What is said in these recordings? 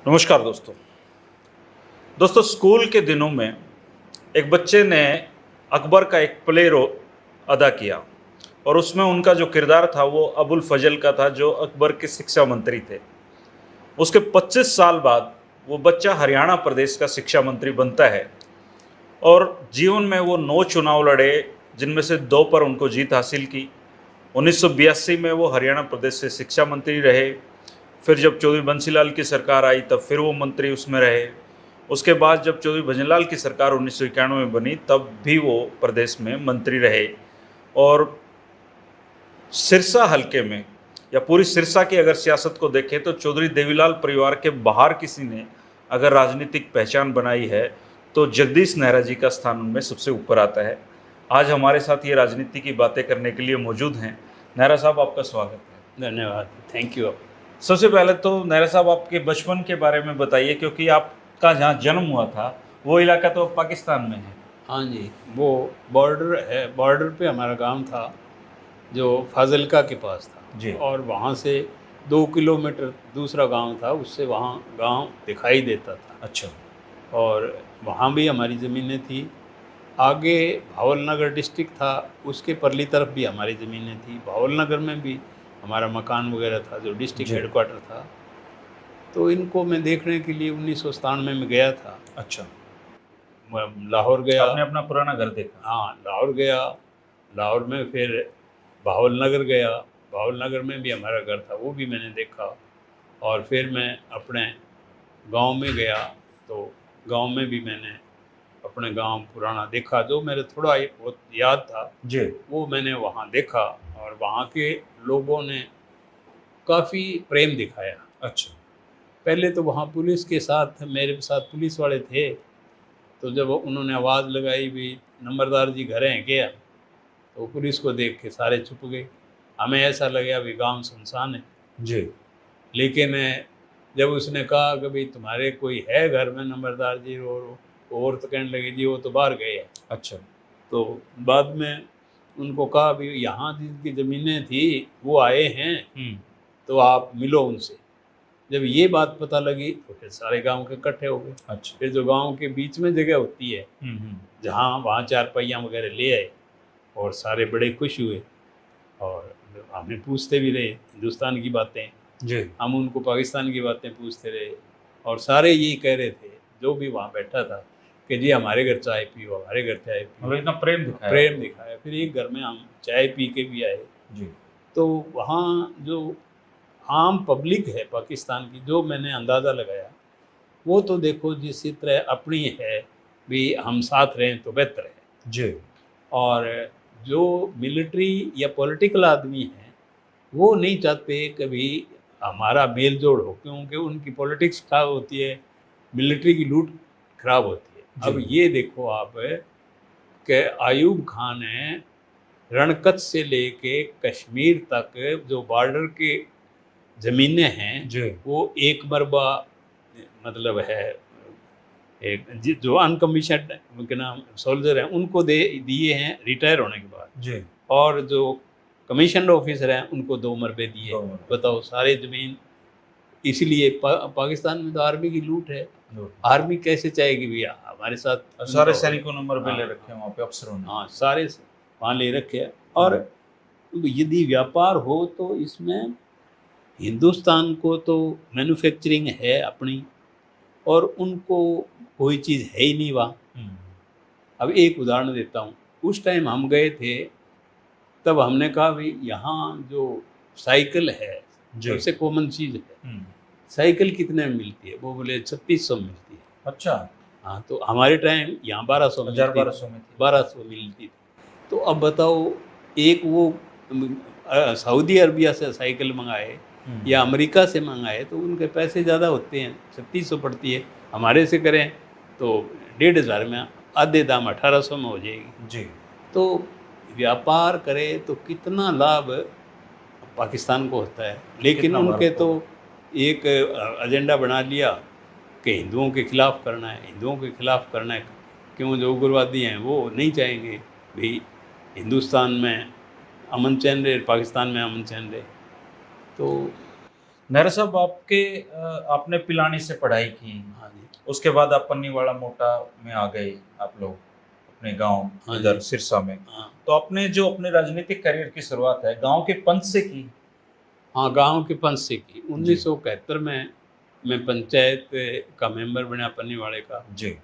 नमस्कार दोस्तों। स्कूल के दिनों में एक बच्चे ने अकबर का एक प्ले रो अदा किया और उसमें उनका जो किरदार था वो अबुल फजल का था, जो अकबर के शिक्षा मंत्री थे। उसके 25 साल बाद वो बच्चा हरियाणा प्रदेश का शिक्षा मंत्री बनता है और जीवन में वो 9 चुनाव लड़े, जिनमें से 2 पर उनको जीत हासिल की। 1982 में वो हरियाणा प्रदेश से शिक्षा मंत्री रहे। फिर जब चौधरी बंसीलाल की सरकार आई तब फिर वो मंत्री उसमें रहे। उसके बाद जब चौधरी भजनलाल की सरकार 1991 में बनी तब भी वो प्रदेश में मंत्री रहे। और सिरसा हलके में या पूरी सिरसा की अगर सियासत को देखें तो चौधरी देवीलाल परिवार के बाहर किसी ने अगर राजनीतिक पहचान बनाई है तो जगदीश नेहरा जी का स्थान उनमें सबसे ऊपर आता है। आज हमारे साथ ये राजनीति की बातें करने के लिए मौजूद हैं। नेहरा साहब, आपका स्वागत है। धन्यवाद, थैंक यू। सबसे पहले तो नेहरा साहब आपके बचपन के बारे में बताइए, क्योंकि आपका जहाँ जन्म हुआ था वो इलाका तो पाकिस्तान में है। हाँ जी, वो बॉर्डर है, बॉर्डर पे हमारा गांव था जो फाजिल्का के पास था जी। और वहाँ से 2 किलोमीटर दूसरा गांव था, उससे वहाँ गांव दिखाई देता था। अच्छा। और वहाँ भी हमारी ज़मीनें थी। आगे भावलनगर डिस्ट्रिक्ट था, उसके परली तरफ भी हमारी ज़मीनें थी। भावलनगर में भी हमारा मकान वगैरह था जो डिस्ट्रिक्ट जी। हेडक्वार्टर था। तो इनको मैं देखने के लिए 1997 में गया था। अच्छा, लाहौर गया। आपने अपना पुराना घर देखा। हाँ, लाहौर गया। लाहौर में फिर भावलनगर गया। भावलनगर में भी हमारा घर था, वो भी मैंने देखा। और फिर मैं अपने गांव में गया तो गांव में भी मैंने अपने गांव पुराना देखा, जो मेरे थोड़ा बहुत याद था जी। वो मैंने वहाँ देखा। और वहाँ के लोगों ने काफ़ी प्रेम दिखाया। अच्छा। पहले तो वहाँ पुलिस के साथ, मेरे साथ पुलिस वाले थे, तो जब उन्होंने आवाज़ लगाई भी नंबरदार जी घर हैं क्या, तो पुलिस को देख के सारे छुप गए। हमें ऐसा लगा भी गांव सुनसान है। जी। लेकिन जब उसने कहा कि भाई तुम्हारे कोई है घर में नंबरदार जी, और तो कहने लगे जी वो तो बाहर गए हैं। अच्छा। तो बाद में उनको कहा भी यहाँ जिनकी ज़मीनें थी वो आए हैं, तो आप मिलो उनसे। जब ये बात पता लगी तो फिर सारे गांव के इकट्ठे हो गए। अच्छा। फिर जो गांव के बीच में जगह होती है जहाँ, वहाँ चारपहिया वगैरह ले आए और सारे बड़े खुश हुए। और हमें पूछते भी रहे हिंदुस्तान की बातें, जी। हम उनको पाकिस्तान की बातें पूछते रहे। और सारे यही कह रहे थे जो भी वहाँ बैठा था कि जी हमारे घर चाय पियो, हमारे घर चाय पियो। मतलब इतना प्रेम दिखाया। प्रेम दिखाया। फिर एक घर में हम चाय पी के भी आए। जी। तो वहाँ जो आम पब्लिक है पाकिस्तान की, जो मैंने अंदाज़ा लगाया, वो तो देखो जिस तरह अपनी है भी, हम साथ रहें तो बेहतर है। जी। और जो मिलिट्री या पॉलिटिकल आदमी हैं वो नहीं चाहते कभी हमारा मेल जोड़ हो, क्योंकि उनकी पॉलिटिक्स खराब होती है, मिलिट्री की लूट खराब होती है। अब ये देखो आप कि आयूब खान ने रणकच्छ से लेके कश्मीर तक जो बॉर्डर के ज़मीनें हैं जी। वो एक मरबा मतलब है, एक जो अनकमीशन्ड के नाम सोल्जर हैं उनको दे दिए हैं रिटायर होने के बाद। जी। और जो कमीशन्ड ऑफिसर हैं उनको 2 मरबे दिए। 2 मरबे। बताओ, सारे ज़मीन। इसलिए पाकिस्तान में तो आर्मी की लूट है। आर्मी कैसे चाहेगी भैया हमारे साथ? सारे सैनिकों ने मरबे ले हाँ, रखे हैं वहाँ पे अफसरों ने। हाँ, सारे वहाँ ले रखे हैं। और यदि व्यापार हो तो इसमें हिंदुस्तान को तो मैन्युफैक्चरिंग है अपनी, और उनको कोई चीज़ है ही नहीं वहाँ। अब एक उदाहरण देता हूँ। उस टाइम हम गए थे तब हमने कहा भाई यहाँ जो साइकिल है सबसे कॉमन चीज़ है, साइकिल कितने में मिलती है? वो बोले 3600 मिलती है। अच्छा। हाँ, तो हमारे टाइम यहाँ 1200 मिलती 1200 में थी। 1200 मिलती थी। तो अब बताओ, एक वो सऊदी अरबिया से साइकिल मंगाए या अमेरिका से मंगाए तो उनके पैसे ज़्यादा होते हैं, 3600 पड़ती है। हमारे से करें तो 1500 में, आधे दाम 1800 में हो जाएगी। जी। तो व्यापार करे तो कितना लाभ पाकिस्तान को होता है। लेकिन उनके तो एक एजेंडा बना लिया कि हिंदुओं के खिलाफ करना है, हिंदुओं के खिलाफ करना है। क्यों? जो उग्रवादी हैं वो नहीं चाहेंगे भाई हिंदुस्तान में अमन चैन रहे, पाकिस्तान में अमन चैन रहे। तो नेहरा साहब, आपने पिलानी से पढ़ाई की, हाँ जी। उसके बाद आप पन्नीवाड़ा मोटा में आ गए, आप लोग अपने गांव हाँ इधर जी। सिरसा में। हाँ तो आपने जो अपने राजनीतिक करियर की शुरुआत है गांव के पंच से की। हाँ, गांव के पंच से की। जी 1971 में मैं पंचायत का मेंबर बना पन्नीवाड़े का, जी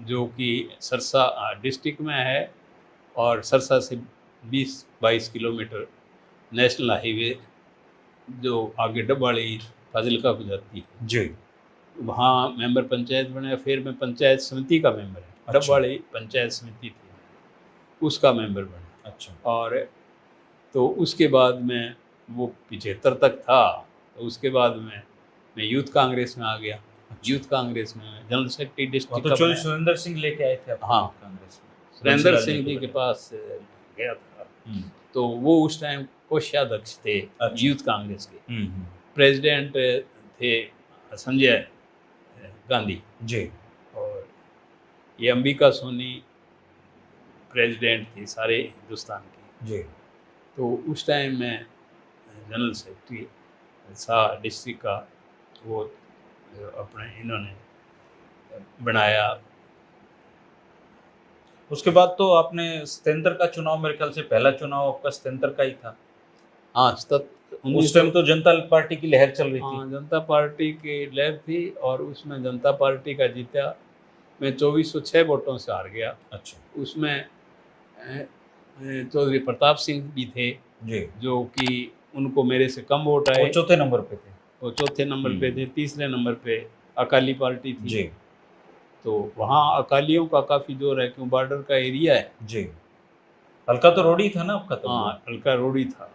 जो कि सरसा डिस्ट्रिक्ट में है, और सरसा से 20-22 किलोमीटर नेशनल हाईवे जो आगे डबवाड़ी फाजिलका को जाती है, जी। वहाँ मेंबर पंचायत बने। फिर मैं पंचायत समिति का मेंबर है, अच्छा। डबवाड़ी पंचायत समिति थी, उसका मेंबर बना। अच्छा और तो उसके बाद में वो 75 तक था, तो उसके बाद में मैं यूथ कांग्रेस में आ गया। अच्छा। यूथ कांग्रेस में मैं जनरल सेक्रेटरी वहाँ डिस्ट्रिक्ट तो का चौधरी बनाया। सुरेंद्र सिंह लेके आए थे आप हाँ, कांग्रेस में, सुरेंद्र बंसीलाल सिंह को जी के बनाया। पास गया था। हम्म, तो वो उस टाइम कोषाध्यक्ष थे अच्छा। यूथ कांग्रेस के। हम्म, प्रेसिडेंट थे संजय गांधी, जी और ये अंबिका सोनी प्रेसिडेंट थी सारे हिंदुस्तान की। जी। तो उस टाइम में जनरल सेक्रेटरी सा डिस्ट्रिक्ट का वो अपने इन्होंने बनाया। उसके बाद तो आपने सतेंद्र का चुनाव, मेरे ख्याल से पहला चुनाव आपका सतेंद्र का ही था। हाँ, उस टाइम तो जनता पार्टी की लहर चल रही थी। हाँ, जनता पार्टी की लहर थी, और उसमें जनता पार्टी का जीता। मैं 2406 वोटों से हार गया। अच्छा उसमें चौधरी प्रताप सिंह भी थे, जी। जो कि उनको मेरे से कम वोट वो आए। चौथे नंबर पे थे। वो चौथे नंबर पे थे। तीसरे नंबर पे अकाली पार्टी थी। जी तो वहाँ अकालियों का काफ़ी जोर है, क्यों बॉर्डर का एरिया है। जी। हल्का तो रोड ही था ना आपका तब वो। हाँ, हल्का रोडी था।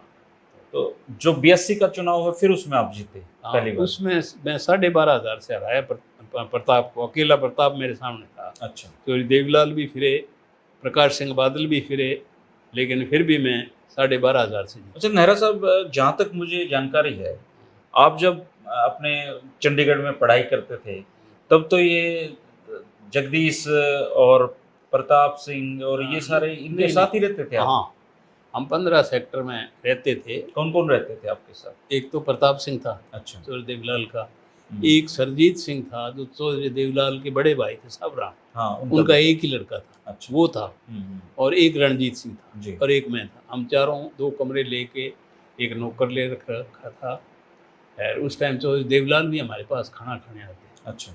तो जो 82 का चुनाव है फिर उसमें आप जीते हाँ, पहली बार। उसमें मैं 12,500 से हराया प्रताप को। अकेला प्रताप मेरे सामने था। अच्छा चौधरी देवीलाल भी फिरे, प्रकाश सिंह बादल भी फिरे, लेकिन फिर भी मैं 12,500 से जीता। अच्छा नेहरा साहब, जहाँ तक मुझे जानकारी है, आप जब अपने चंडीगढ़ में पढ़ाई करते थे तब तो ये जगदीश और प्रताप सिंह और ये सारे इनके नहीं, साथ ही रहते थे आप। हाँ, हम 15 सेक्टर में रहते थे। कौन कौन रहते थे आपके साथ? एक तो प्रताप सिंह था, अच्छा। चौधरी देवीलाल का। हम्म, एक सरजीत सिंह था, जो चौधरी देवीलाल के बड़े भाई थे साबराम, हाँ उनका भी। एक ही लड़का था, अच्छा। वो था। और एक रणजीत सिंह था, जी और एक मैं था। हम चारों 2 कमरे लेके एक नौकर ले रखा था। और उस टाइम चौधरी देवीलाल भी हमारे पास खाना खाने आते। अच्छा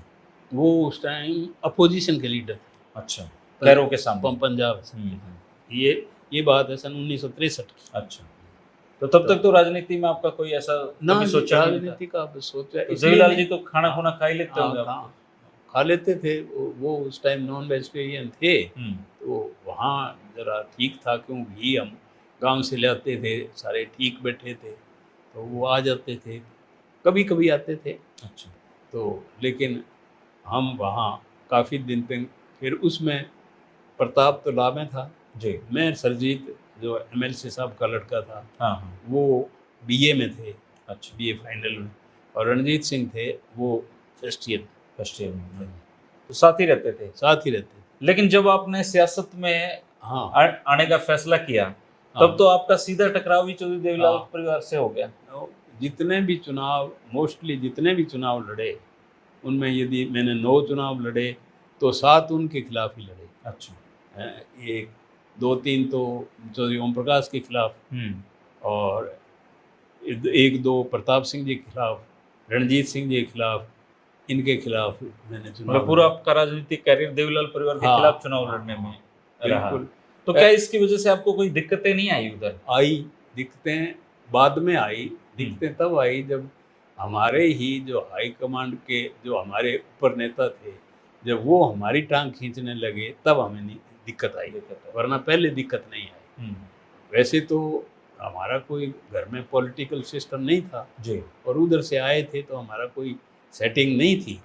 वो उस टाइम अपोजिशन के लीडर थे। अच्छा। कैरों के सामने। पंजाब से। हम्म, ये बात है सन 1963 की। अच्छा। तो तब तक तो राजनीति में आपका कोई ऐसा ना कभी जी, सोचा भी नहीं था? राजनीति का अब सोचा तो इसलिए देवीलाल नहीं। जी तो खाना खुना खा ही लेते होंगे आप? हाँ, खा लेते थे। वो उस टाइम नॉन वेजिटेरियन थे। हम्म, तो वहाँ ज़रा ठीक था, क्यों घी हम गांव से ले आते थे, सारे ठीक बैठे थे, तो वो आ जाते थे, कभी कभी आते थे। अच्छा तो लेकिन हम वहाँ काफ़ी दिन तक, फिर उसमें प्रताप तो ला में था। जी। मैं सरजीत, जो एमएलसी साहब का लड़का था, हाँ हाँ। वो बीए में थे, अच्छा। बीए फाइनल में। और रणजीत सिंह थे, वो फर्स्ट ईयर फर्स्ट ईयर में तो साथ ही रहते थे। साथ ही रहते थे। लेकिन जब आपने सियासत में हाँ आने का फैसला किया हाँ। तब तो आपका सीधा टकराव ही चौधरी देवीलाल हाँ। परिवार से हो गया। तो जितने भी चुनाव, मोस्टली जितने भी चुनाव लड़े, उनमें यदि मैंने 9 चुनाव लड़े तो 7 उनके खिलाफ ही लड़े। अच्छा। एक 2-3 तो चौधरी ओम प्रकाश के खिलाफ, और 1-2 प्रताप सिंह जी के खिलाफ, रणजीत सिंह जी के खिलाफ, इनके खिलाफ मैंने मतलब चुनाव पूरा लड़े। आपका राजनीतिक कैरियर देवीलाल परिवार के हाँ, खिलाफ चुनाव हाँ, लड़ने में हाँ, रहा। बिल्कुल। तो क्या इसकी वजह से आपको कोई दिक्कतें नहीं आई उधर? आई दिक्कतें, बाद में आई दिक्कतें। तब आई जब हमारे ही जो हाई कमांड के जो हमारे ऊपर नेता थे, जब वो हमारी टांग खींचने लगे, तब हमें नहीं दिक्कत आई, वरना पहले दिक्कत नहीं आई। वैसे तो हमारा कोई घर में पॉलिटिकल सिस्टम नहीं था जी। और उधर से आए थे, तो हमारा कोई सेटिंग नहीं थी,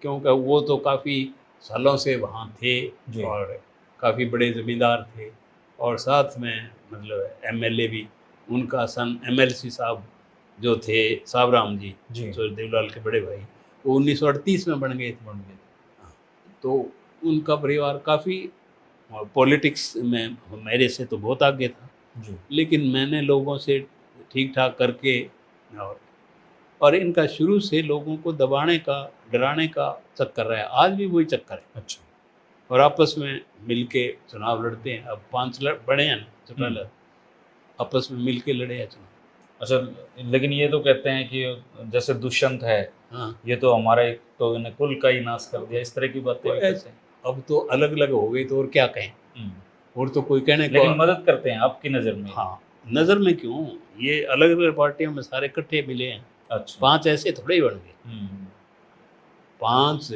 क्योंकि वो तो काफ़ी सालों से वहाँ थे जी। और काफ़ी बड़े ज़मींदार थे। और साथ में मतलब एमएलए भी उनका सन एमएलसी साहब जो थे साबराम जी, जी। चौधरी देवीलाल के बड़े भाई, वो 1938 में बन गए थे। तो उनका परिवार काफ़ी पॉलिटिक्स में मेरे से तो बहुत आगे था। जी। लेकिन मैंने लोगों से ठीक ठाक करके और और इनका शुरू से लोगों को दबाने का, डराने का चक्कर रहा है, आज भी वही चक्कर है। अच्छा। और आपस में मिलके चुनाव लड़ते हैं। अब 5 बड़े हैं ना चौटाला, आपस में मिलके लड़े हैं चुनाव। अच्छा, लेकिन ये तो कहते हैं कि जैसे दुष्यंत है, हाँ, ये तो हमारा एक तो इन्हें कुल का ही नाश कर दिया, इस तरह की बातें वो भी कहते हैं। अब तो अलग अलग हो गई तो और क्या कहें, हम्म। और तो कोई कहने को। लेकिन मदद करते हैं आपकी नज़र में? हाँ, नज़र में क्यों, ये अलग अलग पार्टियों में सारे इकट्ठे मिले हैं। अच्छा। 5 ऐसे थोड़े ही बन गए। हम्म। 5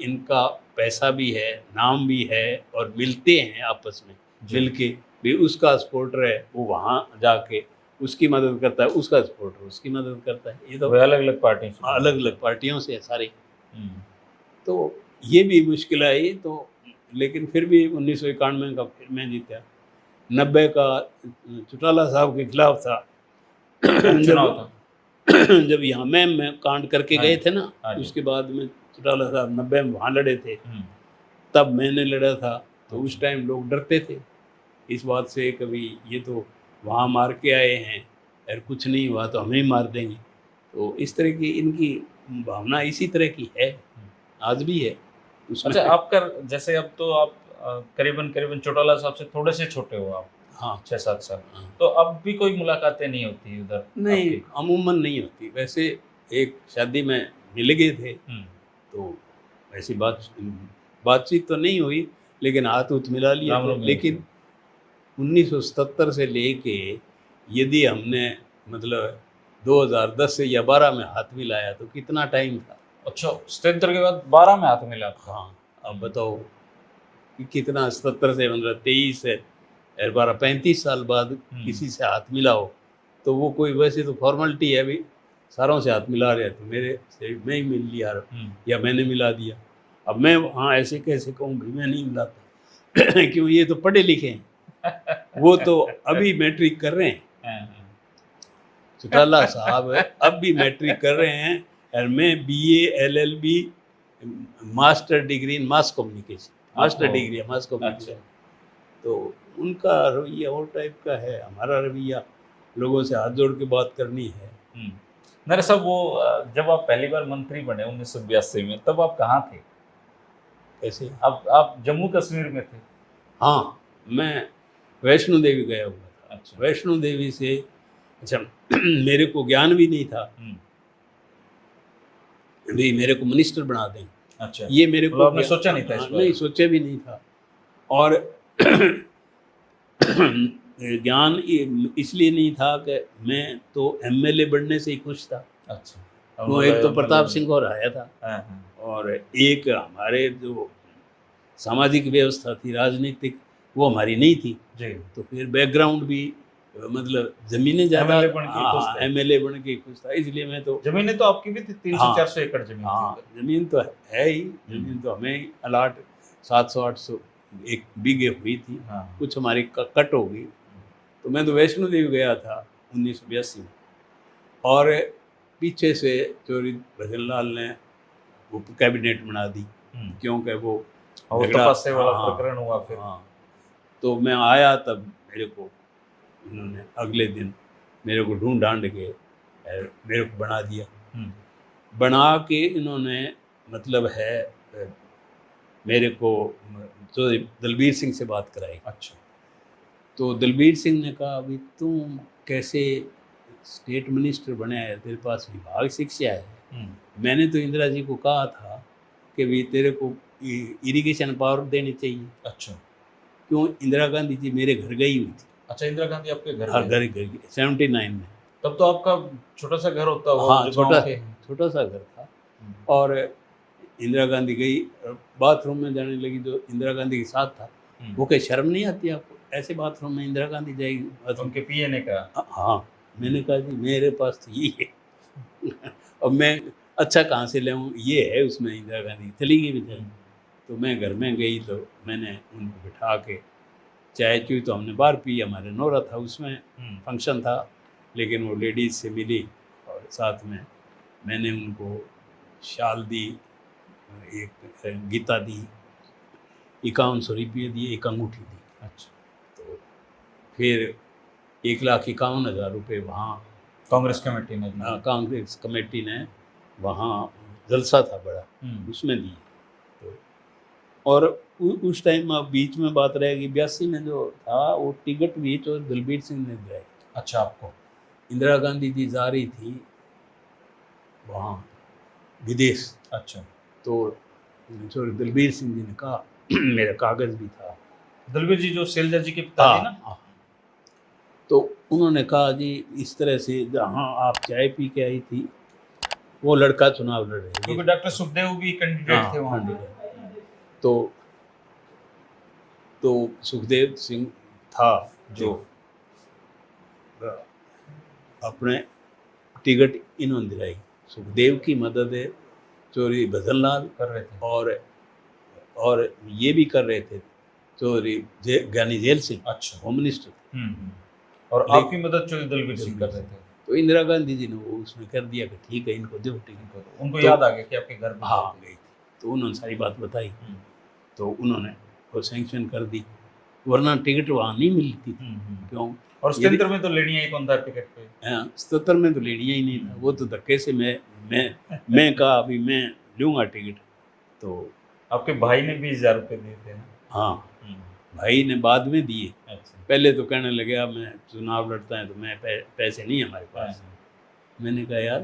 इनका पैसा भी है, नाम भी है, और मिलते हैं आपस में जी। मिलके भी। उसका सपोर्टर है वो वहाँ जाके उसकी मदद करता है, उसका सपोर्टर उसकी मदद करता है। ये तो वे अलग अलग पार्टी से। अलग अलग पार्टियों से है सारे। हम्म। तो ये भी मुश्किल आई तो, लेकिन फिर भी 1991 का फिर मैं जीता। 90 का चौटाला साहब के खिलाफ था। उपचुनाव था। जब यहाँ मैं कांड करके हाँ गए जी, थे ना, हाँ जी। उसके बाद में चौटाला साहब 90 में वहाँ लड़े थे, हम्म। तब मैंने लड़ा था। तो उस टाइम लोग डरते थे इस बात से, कभी ये तो वहाँ मार के आए हैं और कुछ नहीं हुआ तो हमें ही मार देंगे। तो इस तरह की इनकी भावना इसी तरह की है, आज भी है उसमें। अच्छा, आपका जैसे अब तो आप करीबन करीबन चौटाला साहब से थोड़े से छोटे हो आप, हाँ 6-7 साल। हाँ, तो अब भी कोई मुलाकातें नहीं होती उधर नहीं आपकी? अमूमन नहीं होती। वैसे एक शादी में मिल गए थे हम्म। तो ऐसी बातचीत तो नहीं हुई, लेकिन हाथ उत मिला लिए राम थे। राम लेकिन 1977 से लेके यदि हमने मतलब 2010 से या 12 में हाथ मिलाया तो कितना टाइम था। अच्छा, सत्येंद्र के बाद 12 में हाथ मिला था। हाँ, अब बताओ कि कितना, 77 से मतलब 23 है और 12 35 साल बाद किसी से हाथ मिला हो तो वो कोई, वैसे तो फॉर्मेलिटी है, अभी सारों से हाथ मिला रहे थे, मेरे से मैं ही मिल लिया या मैंने मिला दिया। अब मैं हाँ ऐसे कैसे कहूँ भाई मैं नहीं मिलाता क्यों, ये तो पढ़े लिखे हैं, वो तो अभी मैट्रिक कर रहे हैं। चौटाला साहब अब भी मैट्रिक कर रहे हैं और मैं BA LLB master degree in mass communication, master ओहो। डिग्री है मास कम्युनिकेशन। तो उनका रवैया और टाइप का है, हमारा रवैया लोगों से हाथ जोड़ के बात करनी है। मेरे साहब, वो जब आप पहली बार मंत्री बने 1982 में, तब आप कहाँ थे? कैसे? आप जम्मू कश्मीर में थे? हाँ, मैं वैष्णो देवी गया हुआ था। अच्छा। वैष्णो देवी से, अच्छा मेरे को ज्ञान भी नहीं था भी मेरे को मिनिस्टर बना दें। अच्छा, ये मेरे को आपने सोचा नहीं था इस बारे नहीं, में? सोचा भी नहीं था। और ज्ञान इसलिए नहीं था कि मैं तो MLA बनने से ही खुश था। अच्छा, वो एक तो प्रताप सिंह और आया था, हाँ। और एक हमारे जो सामाजिक व्यवस्था थी राजनीतिक, वो हमारी नहीं थी। जी। तो फिर बैकग्राउंड भी मतलब जमीनें ज़्यादा, MLA बन के खुश थे? MLA बन के खुश था, इसलिए मैं तो। जमीनें तो आपकी भी थी, 300-400 एकड़ जमीन हाँ, थी। जमीन तो है ही, जमीन तो हमें अलाट 700-800 एक बीघे हुई थी। हाँ। कुछ हमारी कट हो गई। तो मैं तो वैष्णो देवी गया था 1982 में, और पीछे से चौधरी भजन लाल ने वो कैबिनेट बना दी, क्योंकि वो और तपस्या वाला प्रकरण हुआ फिर। हाँ, तो मैं आया तब मेरे को इन्होंने अगले दिन मेरे को ढूंढ ढांड के मेरे को बना दिया। बना के इन्होंने मतलब है मेरे को तो दलबीर सिंह से बात कराई। अच्छा। तो दलबीर सिंह ने कहा अभी तुम कैसे स्टेट मिनिस्टर बने हैं, तेरे पास विभाग शिक्षा है। मैंने तो इंदिरा जी को कहा था कि भी तेरे को इरिगेशन पावर देनी चाहिए। अच्छा। क्यों, इंदिरा गांधी जी मेरे घर गई हुई थी। अच्छा, इंदिरा गांधी आपके घर हाँ, घर 79 में। तब तो आपका छोटा सा घर होता होगा? हाँ, छोटा सा घर था। और इंदिरा गांधी गई, बाथरूम में जाने लगी, जो इंदिरा गांधी के साथ था वो कहे शर्म नहीं आती आपको, ऐसे बाथरूम में इंदिरा गांधी जाएगी? उनके पीए ने कहा? हाँ, मैंने कहा जी मेरे पास तो ये है अब मैं अच्छा कहाँ से लाऊं, ये है उसमें। इंदिरा गांधी चली गई बेचारी। तो मैं घर में गई तो मैंने उनको बिठा के चाय चुई तो हमने बाहर पी, हमारे नौरा था उसमें फंक्शन था, लेकिन वो लेडीज़ से मिली और साथ में मैंने उनको शाल दी, एक गीता दी, 5100 रुपये दिए, एक अंगूठी दी। अच्छा। तो फिर 1,51,000 रुपये वहाँ कांग्रेस कमेटी ने दी। कांग्रेस कमेटी ने वहाँ जलसा था बड़ा, उसमें दी। तो और उस टाइम अब बीच में बात रहेगी 82 में जो था वो टिकट भी तो दलबीर सिंह ने दिलाई। अच्छा, आपको? इंदिरा गांधी जी जा रही थी वहाँ विदेश। अच्छा, तो जो दलबीर सिंह जी ने कहा मेरा कागज भी था। दलबीर जी जो शैलजा जी के पिता थे ना? हाँ। तो उन्होंने कहा जी इस तरह से जहाँ आप चाय पी के आई थी वो लड़का चुनाव लड़ रहे हैं। क्योंकि डॉक्टर सुखदेव भी कैंडिडेट थे वहाँ पे। तो सुखदेव सिंह था जो अपने टिकट इन्होंने दिलाई। सुखदेव की मदद चौधरी भजन लाल कर रहे थे और ये भी कर रहे थे चौधरी ज्ञानी जेल सिंह। अच्छा। Home minister. और आपकी मदद चौधरी दलबीर सिंह कर रहे थे। तो इंदिरा गांधी जी ने वो उसमें कर दिया कि ठीक है इनको दो टिकट। उनको याद आ गया कि आपके घर पे हाँ गई थी, तो उन्होंने सारी बात बताई। तो उन्होंने वो सैंक्शन कर दी, वरना टिकट वहाँ नहीं मिलती थी। क्यों? और 77 में तो लेनी ही कौन था टिकट पे? 77 में तो लेनी ही नहीं था, वो तो धक्के से मैं कहा अभी मैं लूँगा टिकट। तो आपके भाई ने 20,000 रुपये दिए थे ना? हाँ, भाई ने बाद में दिए। अच्छा। पहले तो कहने लगे अब मैं चुनाव लड़ता है तो मैं पैसे नहीं हमारे पास। मैंने कहा यार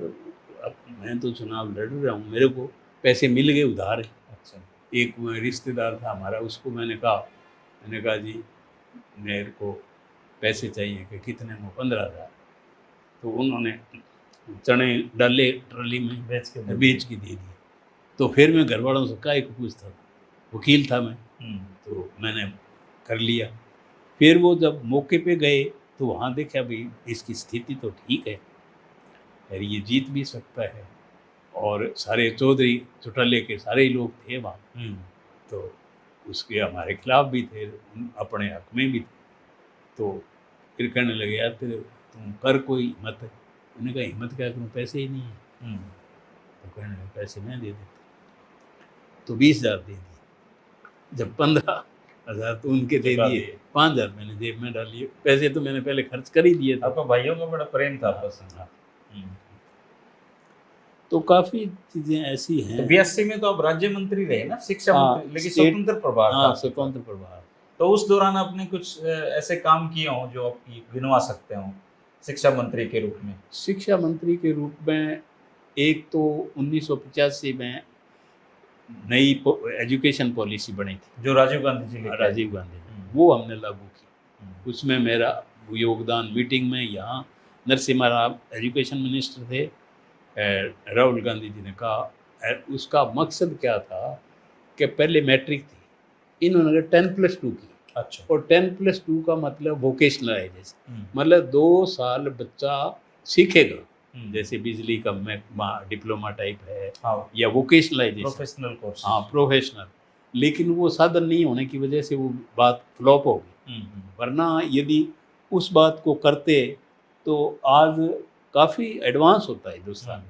अब मैं तो चुनाव लड़ रहा हूँ, मेरे को पैसे मिल गए उधार। अच्छा। एक रिश्तेदार था हमारा, उसको मैंने कहा जी मेरे को पैसे चाहिए कि कितने में? 15,000। तो उन्होंने चने डाले ट्रॉली में, बेच के दे दिए। तो फिर मैं घर वालों से काहे को पूछता था, वकील था मैं। तो मैंने कर लिया। फिर वो जब मौके पे गए तो वहाँ देखा भाई इसकी स्थिति तो ठीक है यार, ये जीत भी सकता है। और सारे चौधरी चौटाले के सारे ही लोग थे वहाँ। तो उसके हमारे खिलाफ भी थे, अपने हक में भी थे। तो फिर कहने लगे यार तेरे तुम कर कोई हिम्मत। मैंने कहा हिम्मत क्या करूँ, पैसे ही नहीं है। तो कहने लगे पैसे मैं दे देता। तो 20,000 दे दिए। जब 15,000 तो उनके दे दिए, 5,000 मैंने जेब में डाल लिए। पैसे तो मैंने पहले खर्च कर ही दिए थे। आपका भाइयों का बड़ा प्रेम था आपस में। तो काफ़ी चीज़ें ऐसी हैं। तो 82 में तो आप राज्य मंत्री रहे ना, शिक्षा मंत्री, लेकिन स्वतंत्र प्रभार था। स्वतंत्र प्रभार। तो उस दौरान आपने कुछ ऐसे काम किए हों जो आप गिनवा सकते हो शिक्षा मंत्री के रूप में? शिक्षा मंत्री के रूप में एक तो 1985 में नई एजुकेशन पॉलिसी बनी थी जो राजीव गांधी जी लेकर राजीव गांधी ने, वो हमने लागू की। उसमें मेरा योगदान, मीटिंग में यहाँ नरसिम्हा राव एजुकेशन मिनिस्टर थे, राहुल गांधी जी ने कहा उसका मकसद क्या था कि पहले मैट्रिक थी, इन्होंने 10+2 की। अच्छा। और 10+2 का मतलब वोकेशनल है, जैसे मतलब 2 साल बच्चा सीखेगा, जैसे बिजली का डिप्लोमा टाइप है। हाँ। या वोकेशनलाइजेशन, प्रोफेशनल कोर्स। हाँ, प्रोफेशनल। लेकिन वो साधन नहीं होने की वजह से वो बात फ्लॉप हो गई। वरना यदि उस बात को करते तो आज काफ़ी एडवांस होता है हिंदुस्तान।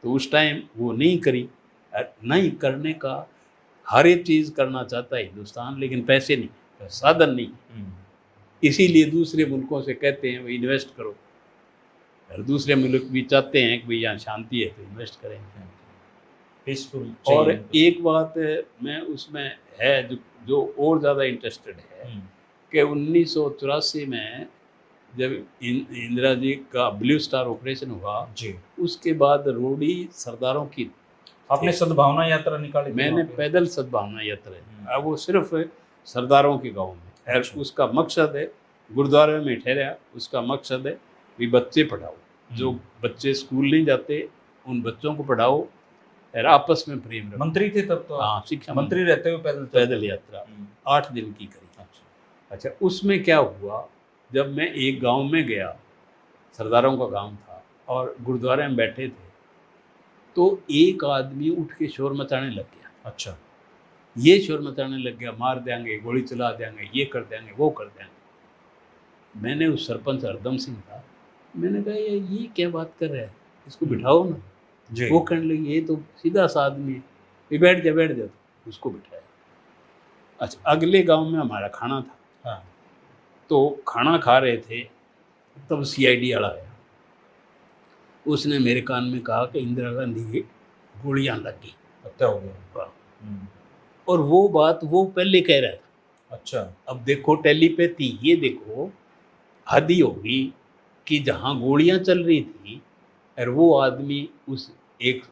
तो उस टाइम वो नहीं करी। नहीं करने का, हर एक चीज़ करना चाहता है हिंदुस्तान, लेकिन पैसे नहीं, साधन नहीं। इसीलिए दूसरे मुल्कों से कहते हैं भाई इन्वेस्ट करो, और दूसरे मुल्क भी चाहते हैं कि भाई यहाँ शांति है तो इन्वेस्ट करेंगे, पीसफुल। और एक बात मैं उसमें है जो और ज़्यादा इंटरेस्टेड है कि 1984 में जब इंदिरा जी का ब्लू स्टार ऑपरेशन हुआ जी, उसके बाद रोडी सरदारों की आपने सद्भावना यात्रा निकाली? मैंने पैदल सद्भावना यात्रा, वो सिर्फ सरदारों के गांव में। अच्छा। उसका मकसद है, गुरुद्वारे में ठहरा, उसका मकसद है भी बच्चे पढ़ाओ, जो बच्चे स्कूल नहीं जाते उन बच्चों को पढ़ाओ और आपस में प्रेम रखो। मंत्री थे तब तो? हाँ, शिक्षा मंत्री रहते हुए पैदल यात्रा 8 दिन की करी। अच्छा, उसमें क्या हुआ, जब मैं एक गांव में गया, सरदारों का गांव था, और गुरुद्वारे में बैठे थे, तो एक आदमी उठ के शोर मचाने लग गया। अच्छा। ये शोर मचाने लग गया, मार देंगे, गोली चला देंगे, ये कर देंगे, वो कर देंगे। मैंने उस सरपंच हरदम सिंह था, मैंने कहा ये क्या बात कर रहा है, इसको बिठाओ ना जी। वो कहने लगे ये तो सीधा सा आदमी है, ये बैठ जा। उसको बिठाया। अच्छा, अगले गांव में हमारा खाना था। हाँ। तो खाना खा रहे थे, तब CID वाला आया। उसने मेरे कान में कहा कि इंदिरा गांधी की गोलियां लगी। हत्या हो गया। हम्म, और वो बात वो पहले कह रहा था। अच्छा। अब देखो टेलीपैथी, ये देखो हद ही होगी कि जहाँ गोलियां चल रही थी और वो आदमी उस एक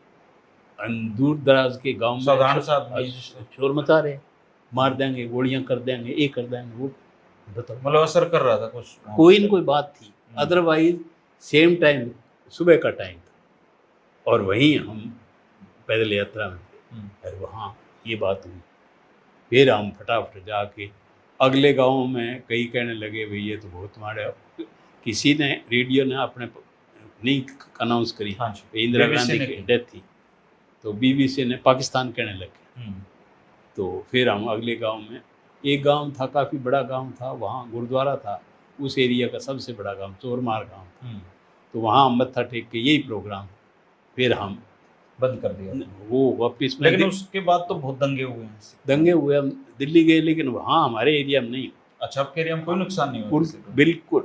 दूर दराज के गांव में साधारण सा आदमी है। शोर मचा रहे, मार देंगे, गोलियां कर देंगे, ये कर देंगे, वो बताओ। मतलब असर कर रहा था कुछ वहाँ कोई पे। न कोई बात थी। अदरवाइज सेम टाइम सुबह का टाइम था और वहीं हम पैदल यात्रा में थे और वहाँ ये बात हुई। फिर हम फटाफट जाके अगले गांव में कई कहने लगे भाई ये तो बहुत मारे। किसी ने रेडियो ने अपने नहीं अनाउंस करी हाँ जी, कि इंदिरा BBC गांधी ने की की। डेथ थी, तो बीबीसी ने पाकिस्तान कहने लगे। हम्म, तो फिर हम अगले गांव में, एक गांव था काफ़ी बड़ा गांव था, वहाँ गुरुद्वारा था, उस एरिया का सबसे बड़ा गांव चोरमार गांव था। हम्म, तो वहाँ हम मत्था टेक के यही प्रोग्राम, फिर हम बंद कर दिया। वो वापिस में लेकिन उसके बाद तो बहुत दंगे हुए हैं इससे। दंगे हुए, हम दिल्ली गए लेकिन वहाँ हमारे एरिया में नहीं। अच्छा, आपके एरिया में कोई नुकसान नहीं हुआ किसी को? बिल्कुल।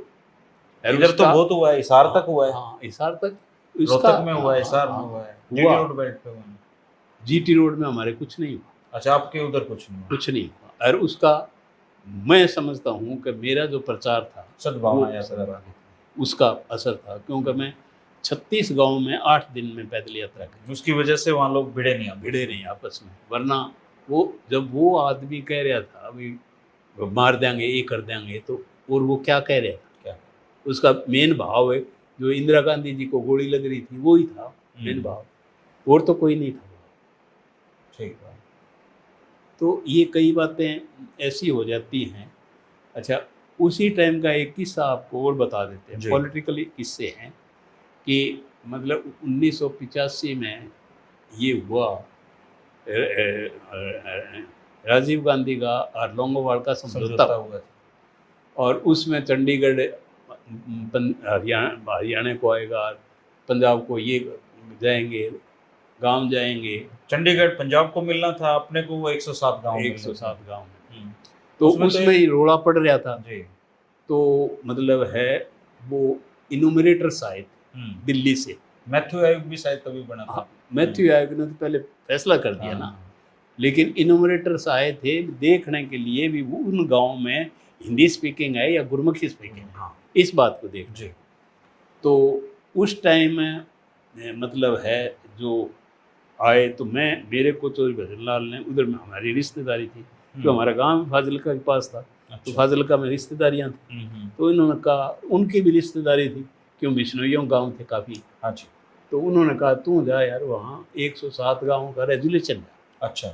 और इधर तो उसका- बहुत हुआ है, हिसार तक हुआ है। हाँ हिसार तक, रोहतक में हुआ है, हिसार में हुआ है, जीटी रोड बेल्ट पे हुआ है। जीटी रोड में हमारे कुछ नहीं हुआ, अच्छा, आपके उधर कुछ नहीं हुआ। कुछ नहीं हुआ। और उसका मैं समझता हूँ कि मेरा जो प्रचार था सद्भावना यात्रा। उसका असर था, क्योंकि मैं 36 गांव में 8 दिन में पैदल यात्रा की। उसकी वजह से वहाँ लोग भिड़े नहीं, भिड़े नहीं आपस में। वरना वो जब वो आदमी कह रहा था अभी मार देंगे, ये कर देंगे, तो और वो क्या कह रहा था, क्या उसका मेन भाव है जो इंदिरा गांधी जी को गोली लग रही थी वही था मेन भाव, और तो कोई नहीं था। ठीक है। तो ये कई बातें ऐसी हो जाती हैं। अच्छा, उसी टाइम का एक किस्सा आपको और बता देते हैं, जी। पॉलिटिकली किस्से हैं कि मतलब 1985 में ये हुआ, राजीव गांधी का और लोंगोवाल का समझौता हुआ था। और उसमें चंडीगढ़ हरियाणा को आएगा, पंजाब को ये जाएंगे, गांव जाएंगे। चंडीगढ़ पंजाब को मिलना था, अपने को वो 107 गांव 107 गांव में, हम्म, तो उसमें उसमें ही रोड़ा पड़ रहा था। जी। तो मतलब है वो इन्यूमरेटर्स आए थे दिल्ली से। मैथ्यू आयोग भी शायद तभी बना था। हाँ, मैथ्यू आयोग ने तो पहले फैसला कर दिया ना, लेकिन इन्यूमरेटर्स आए थे देखने के लिए भी वो उन गाँव में हिंदी स्पीकिंग है या गुरमुखी स्पीकिंग है, हाँ, इस बात को देख। जी। तो उस टाइम में मतलब है जो आए, तो मैं, मेरे को तो भजनलाल ने, उधर में हमारी रिश्तेदारी थी, तो हमारा गांव फाजिलका के पास था, तो फाजिलका में रिश्तेदारियां थी, तो इन्होंने कहा, उनकी भी रिश्तेदारी थी क्यों बिश्नोइयों गांव थे काफ़ी। हाँ जी। तो उन्होंने कहा तू जा यार वहाँ 107 गाँव का रेजुलेशन है। अच्छा,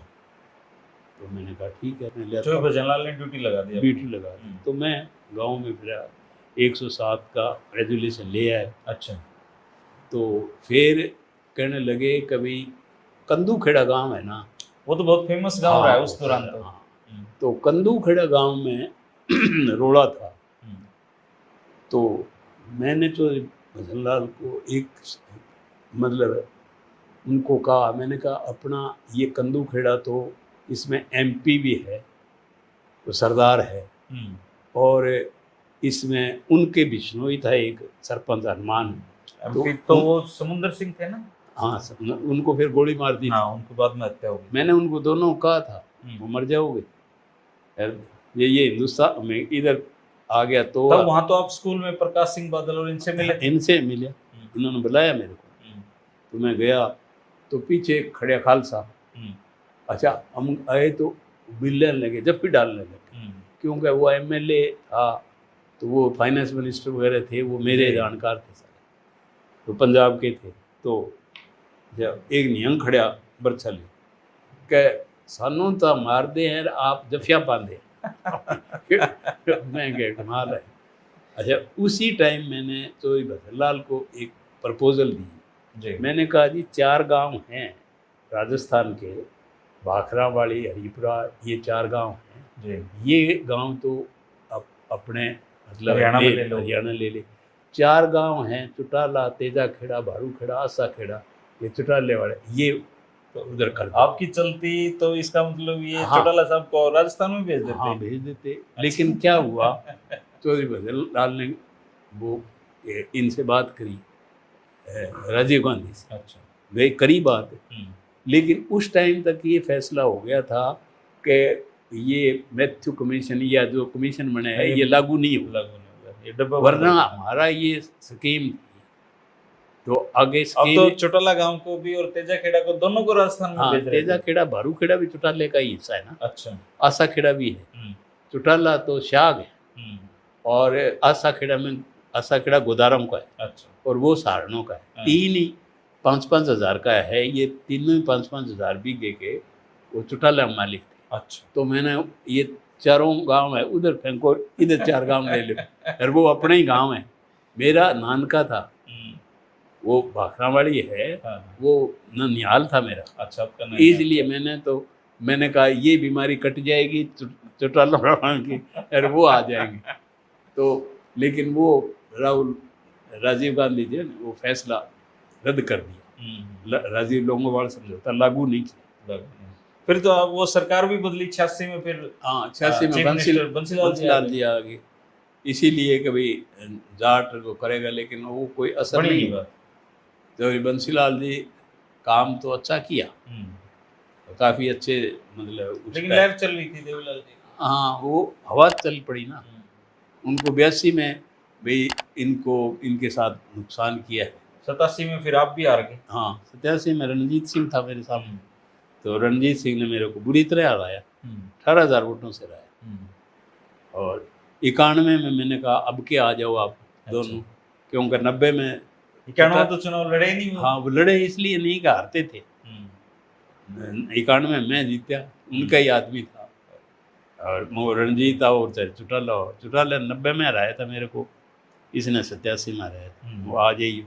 तो मैंने कहा ठीक है, मैं जो भजनलाल ने ड्यूटी लगा दिया। ड्यूटी लगा दी। तो मैं गाँव में फिर 107 का रेजुलेशन ले आया। अच्छा, तो फिर कहने लगे कभी कंदू खेड़ा गांव है ना, वो तो बहुत फेमस गांव रहा है उस दौरान तो। हाँ, तो कंदू खेड़ा गांव में रोड़ा था। तो मैंने तो भजनलाल को एक मतलब उनको कहा, मैंने कहा अपना ये कंदू खेड़ा तो इसमें एमपी भी है, तो सरदार है, और इसमें उनके बिश्नोई था एक सरपंच हनुमान, तो वो समुंदर सिंह थे ना। हाँ, उनको फिर गोली मार दी। हाँ, उनके बाद में हत्या हो गई। मैंने उनको दोनों कहा था वो मर जाओगे, ये हिंदुस्तान में इधर आ गया। तो तब वहाँ तो आप स्कूल में प्रकाश सिंह बादल और इनसे मिले? इनसे मिले, इन्होंने बुलाया मेरे को, तो मैं गया, तो पीछे खड़े खालसा। अच्छा, हम आए तो मिलने लगे, जब भी डालने लगे, क्योंकि वो एमएलए था, तो वो फाइनेंस मिनिस्टर वगैरह थे, वो मेरे जानकार थे सारे, तो पंजाब के थे। तो जब एक नियम खड़ा बरछली के सानू तो मार दे हैं, आप जफिया बांधे। मैं कह कमाल है। अच्छा, उसी टाइम मैंने चौधरी भजनलाल को एक प्रपोजल दी। मैंने कहा जी 4 गांव हैं राजस्थान के, भाखरावाड़ी, हरिपुरा, ये 4 गांव हैं, ये गांव तो अपने मतलब हरियाणा ले ले। 4 गांव हैं, चुटाला, तेजा खेड़ा, भारू खेड़ा, आसा खेड़ा, ये चुटाले वाले, ये तो उधर कर दो। आपकी चलती तो इसका मतलब ये चौटाला साहब को राजस्थान में भेज देते? हाँ, भेज देते। लेकिन क्या हुआ, चौधरी भजनलाल ने वो इनसे बात करी राजीव गांधी से, अच्छा। वे करीब आते, लेकिन उस टाइम तक ये फैसला हो गया था कि ये मैथ्यू कमीशन या जो कमीशन बने हैं ये लागू नहीं होगा, लागू नहीं होगा, ये डब्बा बंद वरना हो गया। हमारा ये स्कीम थी तो आगे अब स्कीम। तो चौटाला गांव को भी और तेजा खेड़ा को दोनों को राजस्थान में हाँ, भेज रहे तेजा थे। खेड़ा भारू खेड़ा भी चौटाले का ही हिस्सा है ना, अच्छा। आसा खेड़ा भी है, चौटाला तो शाग है, और आसा खेड़ा में आसा खेड़ा गोदारम का है, अच्छा। और वो सहारणों का है। हाँ। तीन ही 5-5 हज़ार का है, ये तीनों ही 5-5 हज़ार बीघे के वो चौटाला मालिक थे। अच्छा। तो मैंने ये चारों गांव है उधर फेंको, इधर 4 गांव ले लो, और वो अपने ही गांव है। मेरा नानका था वो भाखरावाड़ी है, हाँ। वो ननिहाल था मेरा। अच्छा, आपका नहीं है। इसलिए मैंने कहा ये बीमारी कट जाएगी चौटाला की, और वो आ जाएंगे। तो लेकिन वो राजीव गांधी जी ने वो फैसला रद्द कर दिया, राजीव लोंगोवाल समझौता लागू नहीं किया। फिर तो अब वो सरकार भी बदली 86 में, फिर हाँ 86 में चीफ मिनिस्टर बंसीलाल जी आ गए, इसीलिए कभी जाट को करेगा, लेकिन वो कोई असर बड़ी नहीं। बात। तो बंसीलाल जी काम तो अच्छा किया, काफ़ी अच्छे, मतलब लेकिन लहर चल रही थी देवीलाल जी। हाँ, वो हवा चल पड़ी ना उनको। 82 में भाई इनके साथ नुकसान किया है। 87 में फिर आप भी हार गए। हाँ, 87 में रणजीत सिंह था मेरे सामने, तो रणजीत सिंह ने मेरे को बुरी तरह हराया, 18,000 वोटों से हराया। और 91 में मैंने कहा अब के आ जाओ आप दोनों, क्योंकि 90 में 91 तो चुनाव लड़े नहीं। हाँ, वो लड़े इसलिए नहीं कि हारते थे। 91 में मैं जीता, उनका ही आदमी था, और वो रणजीत आओ चाहे चौटाला 90 में हराया था मेरे को, इसने 87 में हराया था। वो आ जाइए,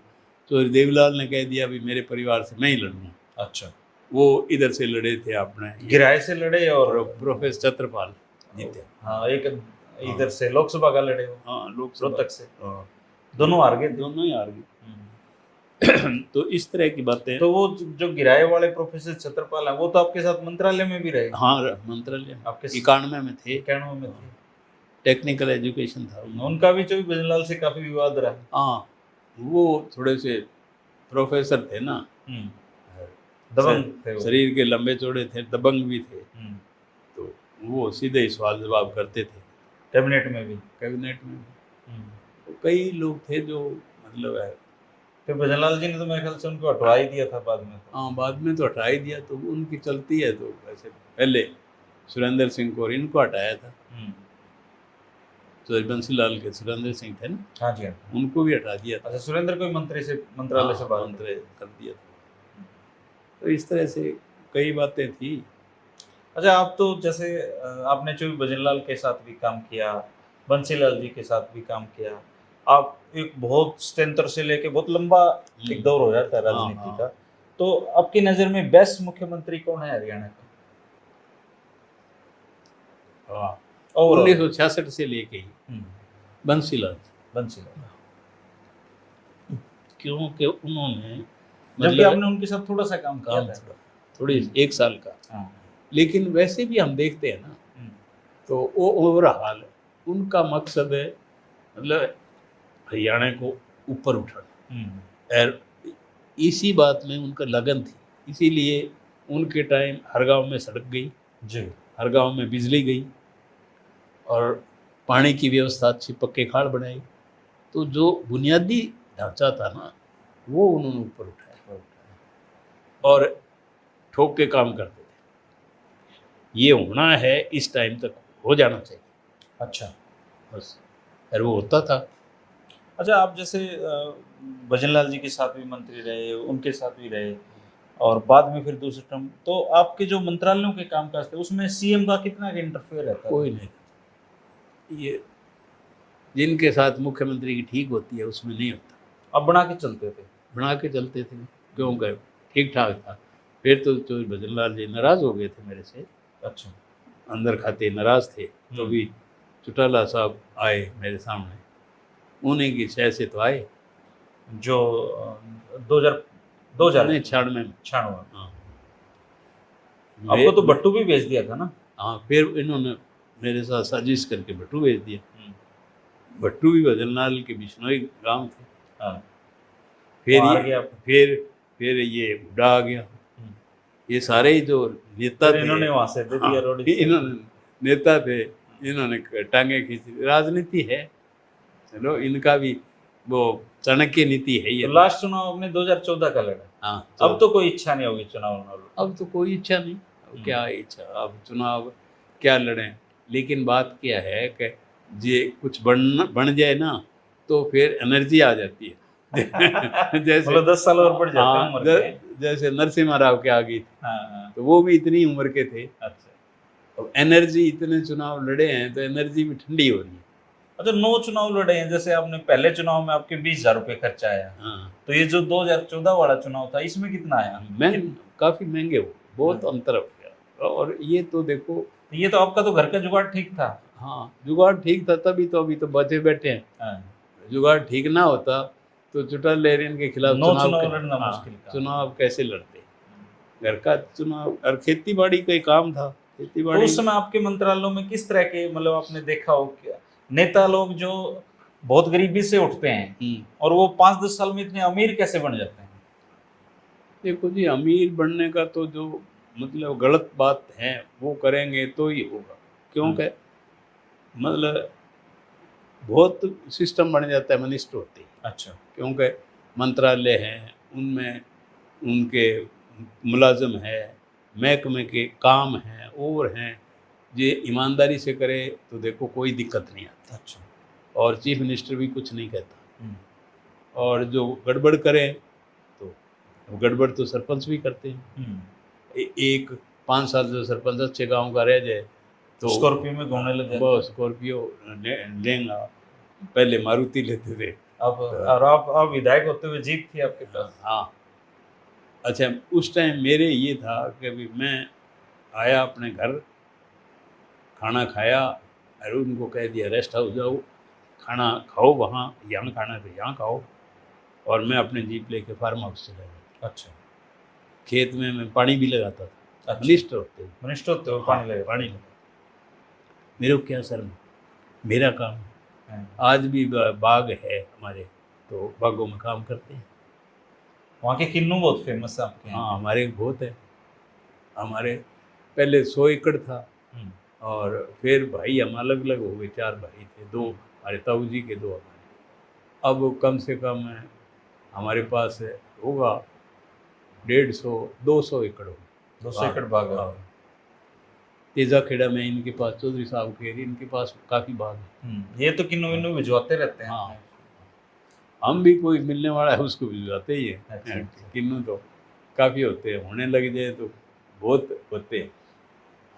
तो देवीलाल ने कह दिया भी मेरे परिवार से मैं ही लड़ूंगा। अच्छा। वो इधर से लड़े थे अपने गिराए से लड़े, और प्रोफेसर छत्रपाल जीते। हाँ, एक इधर से लोकसभा का लड़े हो। हाँ, रोहतक से हाँ, दोनों हार गए। दोनों ही हार गए। तो इस तरह की बातें। तो वो जो गिराए वाले प्रोफेसर छत्रपाल है, वो तो आपके साथ मंत्रालय में भी रहे। हाँ, मंत्रालय आपके 91 में थे, 91 में थे। टेक्निकल एजुकेशन था उनका भी चौबी भजनलाल से काफी विवाद रहा। हाँ, वो थोड़े से प्रोफेसर थे ना, दबंग थे वो। शरीर के लंबे चौड़े थे, दबंग भी थे, तो वो सीधे ही सवाल जवाब करते थे। कैबिनेट में भी। तो कई लोग थे जो मतलब है। फिर भजनलाल जी ने तो मेरे ख्याल से उनको हटवा ही दिया था बाद में। हाँ, बाद में तो हटा ही दिया, तो उनकी चलती है। तो वैसे पहले सुरेंद्र सिंह को और इनको हटाया था, तो बंसीलाल के सुरेंद्र सिंह थे ना, हाँ जी, उनको भी हटा दिया था। अच्छा, सुरेंद्र को मंत्री से मंत्रालय से बाहर मंत्री कर दिया था। तो इस तरह से कई बातें थी। अच्छा, आप तो जैसे आपने चौबी भजनलाल के साथ भी काम किया, बंसीलाल जी के साथ भी काम किया, आप एक बहुत स्टेंटर से लेके बहुत लंबा एक दौर हो जाता है राजनीति का। तो आपकी नज़र में बेस्ट मुख्यमंत्री कौन है हरियाणा का? 1966 से लेके ही बंसीलाल। क्योंकि उन्होंने जबकि आपने उनके साथ थोड़ा सा काम किया था, थोड़ी 1 साल का, लेकिन वैसे भी हम देखते हैं ना, तो वो ओवरऑल उनका मकसद है मतलब हरियाणा को ऊपर उठाना, और इसी बात में उनका लगन थी। इसीलिए उनके टाइम हर गांव में सड़क गई जी, हर गांव में बिजली गई, और पानी की व्यवस्था अच्छी, पक्के खाड़ बनाई। तो जो बुनियादी ढांचा था ना, वो उन्होंने ऊपर उठाया और ठोक के काम करते थे। ये होना है, इस टाइम तक हो जाना चाहिए। अच्छा, बस, और वो होता था। अच्छा, आप जैसे भजनलाल जी के साथ भी मंत्री रहे, उनके साथ भी रहे, और बाद में फिर दूसरे टर्म, तो आपके जो मंत्रालयों के कामकाज थे उसमें सीएम का कितना इंटरफेयर रहता है? कोई नहीं। ये जिनके साथ मुख्यमंत्री की ठीक होती है उसमें नहीं होता। अब बना के चलते थे, क्योंकि ठीक ठाक था। फिर तो जो भजनलाल जी नाराज़ हो गए थे मेरे से। अच्छा, अंदर खाते नाराज़ थे, तो भी चौटाला साहब आए मेरे सामने, उन्हीं की शय से तो आए, जो 2000 नहीं 96 हाँ। आपको तो भट्टू भी भेज दिया था ना? हाँ, फिर इन्होंने मेरे साथ साजिश करके भट्टू भेज दिया। भट्टू भी भजनलाल के बिश्नोई गांव थे। हाँ, फिर हार ये गया आप। फिर ये हुड्डा आ गया। ये सारे ही जो नेता फिर थे, इन्होंने वहां से दे दिया हाँ, रोड। इन्होंने नेता थे, इन्होंने टांगे खींची। राजनीति है, चलो इनका भी वो चाणक्य नीति है ये तो तो। लास्ट चुनाव आपने 2014 का लड़ा। हाँ, अब तो कोई इच्छा नहीं होगी चुनाव में। अब तो कोई इच्छा नहीं। अब क्या इच्छा, अब चुनाव क्या लड़ें। लेकिन बात क्या है कि ये कुछ बन जाए ना तो फिर एनर्जी आ जाती है। जैसे मतलब 10 साल और बढ़ जाते हैं हाँ, उम्र के। जैसे नरसिम्हा राव के आ गई थी, हाँ हाँ। तो वो भी इतनी उम्र के थे। अच्छा अब एनर्जी, इतने चुनाव लड़े हैं तो एनर्जी भी ठंडी हो रही है। अच्छा, 9 चुनाव लड़े हैं। जैसे आपने पहले चुनाव में आपके 20,000 रुपये खर्चा आया, हाँ, तो ये जो 2014 वाला चुनाव था इसमें कितना आया? काफी महंगे हो, बहुत अंतर हो गया। और ये तो देखो, तो ये तो आपका तो घर का जुगाड़ ठीक था। हाँ, जुगाड़ ठीक था तभी तो अभी तो बचे बैठे हैं। हाँ। जुगाड़ ठीक ना होता तो चुटल लहरिन के खिलाफ 9 चुनाव लड़ना हाँ, मुश्किल था। चुनाव कैसे लड़ते। घर का चुनाव और खेती बाड़ी का ही काम था। खेती तो बाड़ी उस समय आपके मंत्रालयों में किस तरह के, मतलब आपने देखा हो क्या नेता लोग जो बहुत गरीबी से उठते हैं और वो 5-10 साल में इतने अमीर कैसे बन जाते हैं? देखो जी, अमीर बनने का तो जो मतलब गलत बात है वो करेंगे तो ही होगा। क्योंकि मतलब बहुत सिस्टम बन जाता है मनिष्ठ होते ही। अच्छा। क्योंकि मंत्रालय हैं, उनमें उनके मुलाजिम है, महकमे के काम हैं और हैं। ये ईमानदारी से करे तो देखो कोई दिक्कत नहीं आती। अच्छा। और चीफ मिनिस्टर भी कुछ नहीं कहता। और जो गड़बड़ करे तो गड़बड़ तो सरपंच भी करते हैं। एक 5 साल जो सरपंच अच्छे गांव का रह जाए तो स्कॉर्पियो में घूमने लग जाते वो हैं। स्कॉर्पियो लेंगा। पहले मारुति लेते थे। अब और आप विधायक होते हुए जीप थी आपके पास। हाँ, अच्छा, उस टाइम मेरे ये था कि अभी मैं आया अपने घर, खाना खाया और उनको कह दिया रेस्ट हाउस जाओ, खाना खाओ वहाँ, यहाँ खाना तो यहाँ खाओ। और मैं अपने जीप लेके फार्म हाउस चला गया। अच्छा। खेत में मैं पानी भी लगाता था। अच्छा। मिनिस्टर होते हुए। मिनिस्टर होते हुए हाँ, पानी लगे। पानी लगा। मेरे को क्या शर्म, मेरा काम है। आज भी बाग है हमारे, तो बागों में काम करते हैं। वहाँ के किन्नू बहुत फेमस है आपके यहाँ। हाँ, हमारे बहुत है। हमारे पहले 100 एकड़ था और फिर भाई हम अलग अलग हो गए। 4 भाई थे, 2 हमारे ताऊ जी के, 2 हमारे। अब कम से कम हमारे पास होगा 150-200 एकड़ हो। 200 एकड़ बाग है। तेजा खेड़ा में इनके पास, चौधरी साहब के इनके पास काफ़ी बाग है। ये तो किन्नू विन्नू भिजवाते रहते हैं। हाँ, हम भी कोई मिलने वाला है उसको भिजवाते ही है। अच्छा। किन्नू तो काफ़ी होते हैं, होने लग जाए तो बहुत होते हैं।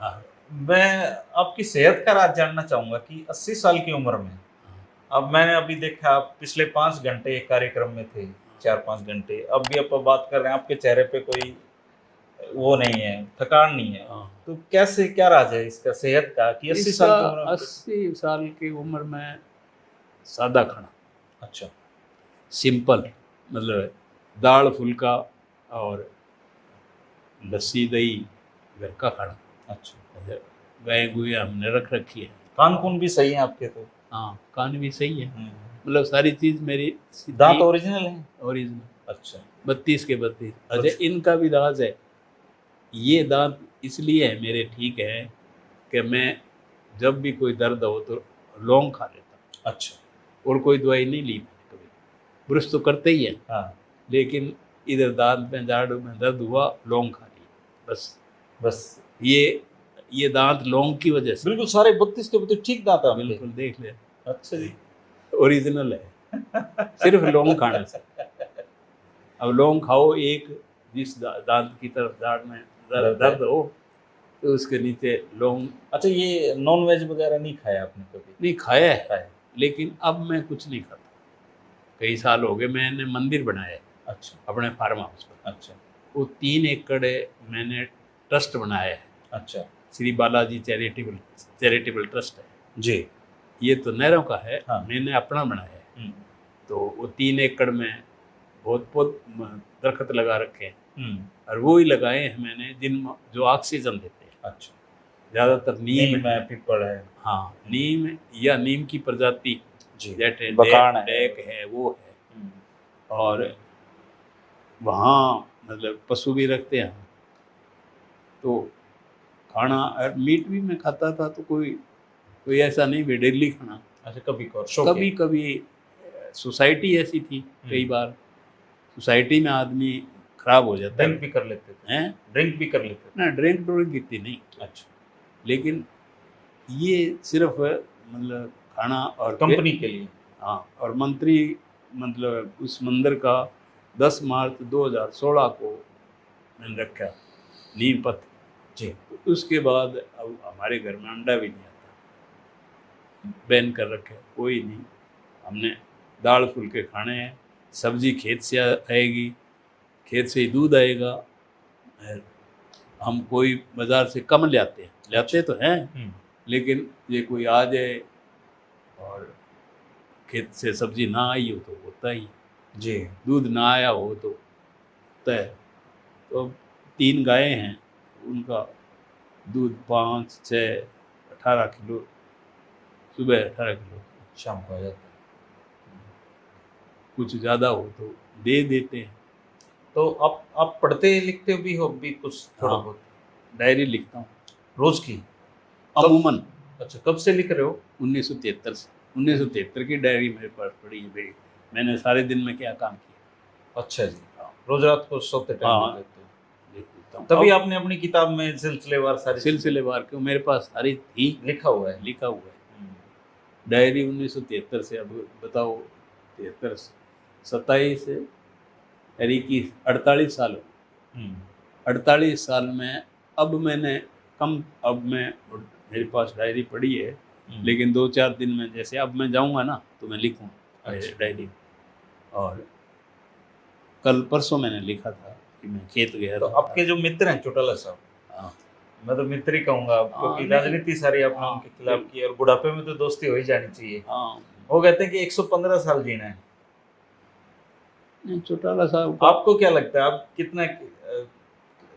हाँ, मैं आपकी सेहत का राज जानना चाहूंगा कि 80 साल की उम्र में, अब मैंने अभी देखा आप पिछले 5 घंटे एक कार्यक्रम में थे, 4-5 घंटे, अब भी आप बात कर रहे हैं, आपके चेहरे पे कोई वो नहीं है, थकान नहीं है। तो कैसे, क्या राज है इसका सेहत का कि 80 साल की उम्र में? 80 साल की उम्र में सादा खाना। अच्छा। सिंपल, मतलब दाल फुल्का और लस्सी दही, घर का खाना। अच्छा। गाय गुया हमने रख रखी है। कान कून भी सही है आपके तो? हाँ, कान भी सही है। मतलब सारी चीज़ मेरी दांत ओरिजिनल है? ओरिजिनल। अच्छा। 32 के 32। अच्छा, इनका भी राज है। ये दांत इसलिए है मेरे ठीक है कि मैं जब भी कोई दर्द हो तो लौंग खा लेता। अच्छा। और कोई दवाई नहीं ली मैंने कभी। ब्रश तो करते ही है। हाँ। लेकिन इधर दांत में, जाड़ों में दर्द हुआ, लौंग खा ली बस। ये दांत लौंग की वजह से। बिल्कुल सारे 32 के 32 ठीक दांत है आपके? बिल्कुल, देख ले। अच्छा जी। ओरिजिनल है। सिर्फ लौंग खाने से। अब लौंग खाओ, एक जिस दांत की तरफ दाढ़ में दर्द हो तो उसके नीचे लौंग। अच्छा, ये नॉन वेज वगैरह नहीं खाया आपने कभी? नहीं खाया है, लेकिन अब मैं कुछ नहीं खाता। कई साल हो गए, मैंने मंदिर बनाया है। अच्छा। अपने फार्म हाउस पर। अच्छा। वो 3 एकड़ मैंने ट्रस्ट बनाया है। अच्छा। श्री बालाजी चैरिटेबल ट्रस्ट है जी। ये तो नहरों का है। हाँ। मैंने अपना बनाया है। तो वो 3 एकड़ में बहुत बहुत दरख्त लगा रखे हैं। और वो ही लगाए हैं मैंने जो ऑक्सीजन देते हैं। अच्छा। ज़्यादातर नीम है, पीपल है। हाँ, नीम या नीम की प्रजाति, जैसे डेक है, वो है। और वहाँ मतलब पशु भी रखते हैं, तो खाना और मीट भी मैं खाता था, तो कोई कोई ऐसा नहीं भी डेली खाना। अच्छा, कभी कभार शौक कभी कभी सोसाइटी ऐसी थी, कई बार सोसाइटी में आदमी खराब हो जाता ड्रिंक है। भी कर लेते थे? हैं ड्रिंक भी कर लेते थे? ना, ड्रिंक इतनी नहीं, अच्छा, लेकिन ये सिर्फ मतलब खाना और कंपनी के लिए? हाँ, और मंत्री मतलब उस मंदिर का 10 मार्च 2016 को मैंने रखा नींव पत्थर। जी। तो उसके बाद अब हमारे घर में अंडा भी नहीं आता, बैन कर रखे, कोई नहीं। हमने दाल फुल्के खाने हैं, सब्जी खेत से आएगी, खेत से ही दूध आएगा। हम कोई बाजार से कम लाते तो हैं, लेकिन ये कोई आ जाए और खेत से सब्जी ना आई हो तो होता ही, जी। दूध ना आया हो तो होता है। तो अब 3 गायें हैं, उनका दूध 5, 6, 18 किलो, सुबह 18 किलो, शाम को आ जाता है। कुछ ज़्यादा हो तो दे देते हैं। तो आप पढ़ते लिखते भी हो भी कुछ थोड़ा हाँ, बहुत? डायरी लिखता हूँ रोज की? अमूमन। अच्छा, कब से लिख रहे हो? 1973 से, 1973 की डायरी मेरे पास पड़ी है भाई, मैंने सारे दिन में क्या काम किया। अच्छा जी। हाँ। रोज रात को सोते टाइम हाँ, लिख लेते हो? लिख लेता हूँ। तभी अब आपने अपनी किताब में सिलसिलेवार सारी चीजें सिलसिलेवार क्यों, मेरे पास सारी थी, लिखा हुआ है? लिखा हुआ है। डायरी 1973 से, अब बताओ 73 से 27 यानी कि 48 साल हो। 48 साल में अब मैंने अब मैं मेरे पास डायरी पड़ी है, लेकिन 2-4 दिन में, जैसे अब मैं जाऊंगा ना तो मैं लिखूँ अच्छा। डायरी। और कल परसों मैंने लिखा था कि मैं खेत गया तो था। आपके जो मित्र हैं चौटाला साहब, हाँ, मैं तो मित्र ही कहूंगा आपको, हाँ, कि नहीं, राजनीति सारी आपने हाँ, उनके खिलाफ की, और बुढ़ापे में तो दोस्ती हो ही जानी चाहिए। हाँ, वो कहते हैं कि 115 साल जीना है। नहीं, चौटाला साहब का आपको क्या लगता है, आप कितना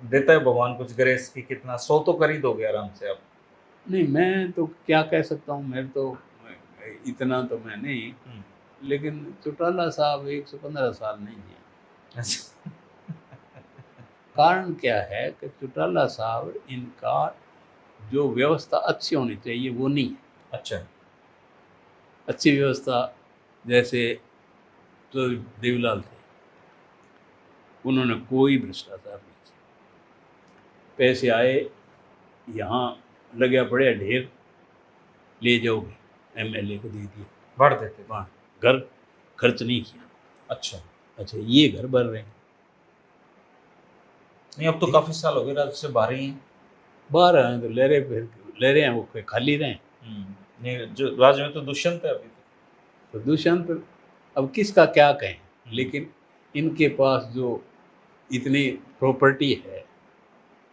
देता है भगवान कुछ ग्रेस की, कितना 100 तो कर ही दोगे आराम से आप? नहीं, मैं तो क्या कह सकता हूँ, मेरे तो इतना तो मैं नहीं, लेकिन चौटाला साहब 115 साल नहीं जिए। अच्छा। कारण क्या है कि चौटाला साहब, इनका जो व्यवस्था अच्छी होनी चाहिए वो नहीं है। अच्छा। अच्छी व्यवस्था, जैसे तो देवीलाल थे, उन्होंने कोई भ्रष्टाचार नहीं किया। पैसे आए, यहाँ लगे पड़े ढेर, ले जाओगे, एमएलए को दे दिए, बांट देते थे? वहाँ घर खर्च नहीं किया। अच्छा। अच्छा, ये घर बन रहे हैं, नहीं, अब तो काफी साल हो गए राज्य से बाहर ही हैं। बाहर आए तो ले रहे हैं, वो खाली रहे। नहीं, जो राज्य में तो दुष्यंत है अभी तो दुष्यंत, अब किसका क्या कहें, लेकिन इनके पास जो इतनी प्रॉपर्टी है,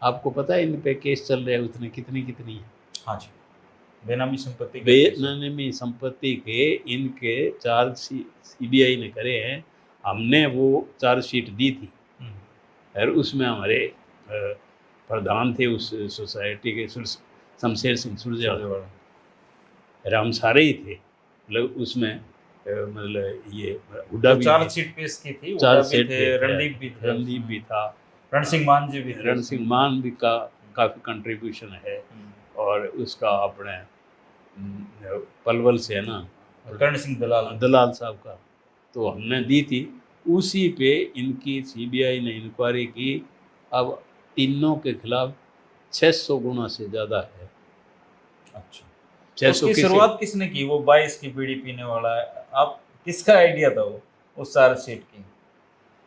आपको पता है इन पे केस चल रहे हैं उतने, कितनी है। हाँ जी, बेनामी संपत्ति के केस। बेनामी संपत्ति के इनके चार्ज सीबीआई ने करे हैं, हमने वो चार्जशीट दी थी, और उसमें हमारे प्रधान थे उस सोसाइटी के, शमशेर सिंह सुरजेवाला, और हम सारे ही थे, मतलब उसमें मतलब ये हुड्डा भी, चार्जशीट पेश की थी, हुड्डा चार्ज भी शीट थे, रणदीप भी था, रण रण सिंह मान जी भी थे। रण सिंह मान भी का काफ़ी कंट्रीब्यूशन है, और उसका अपने पलवल से है ना, कर्ण सिंह दलाल साहब का, तो हमने दी थी। उसी पे इनकी सीबीआई ने इंक्वायरी की। अब तीनों के खिलाफ 600 गुना से ज़्यादा है। अच्छा, 600 उसकी शुरुआत किसने की? वो 22 की बीड़ी पीने वाला है, आप किसका आइडिया था वो उस चार्जशीट की,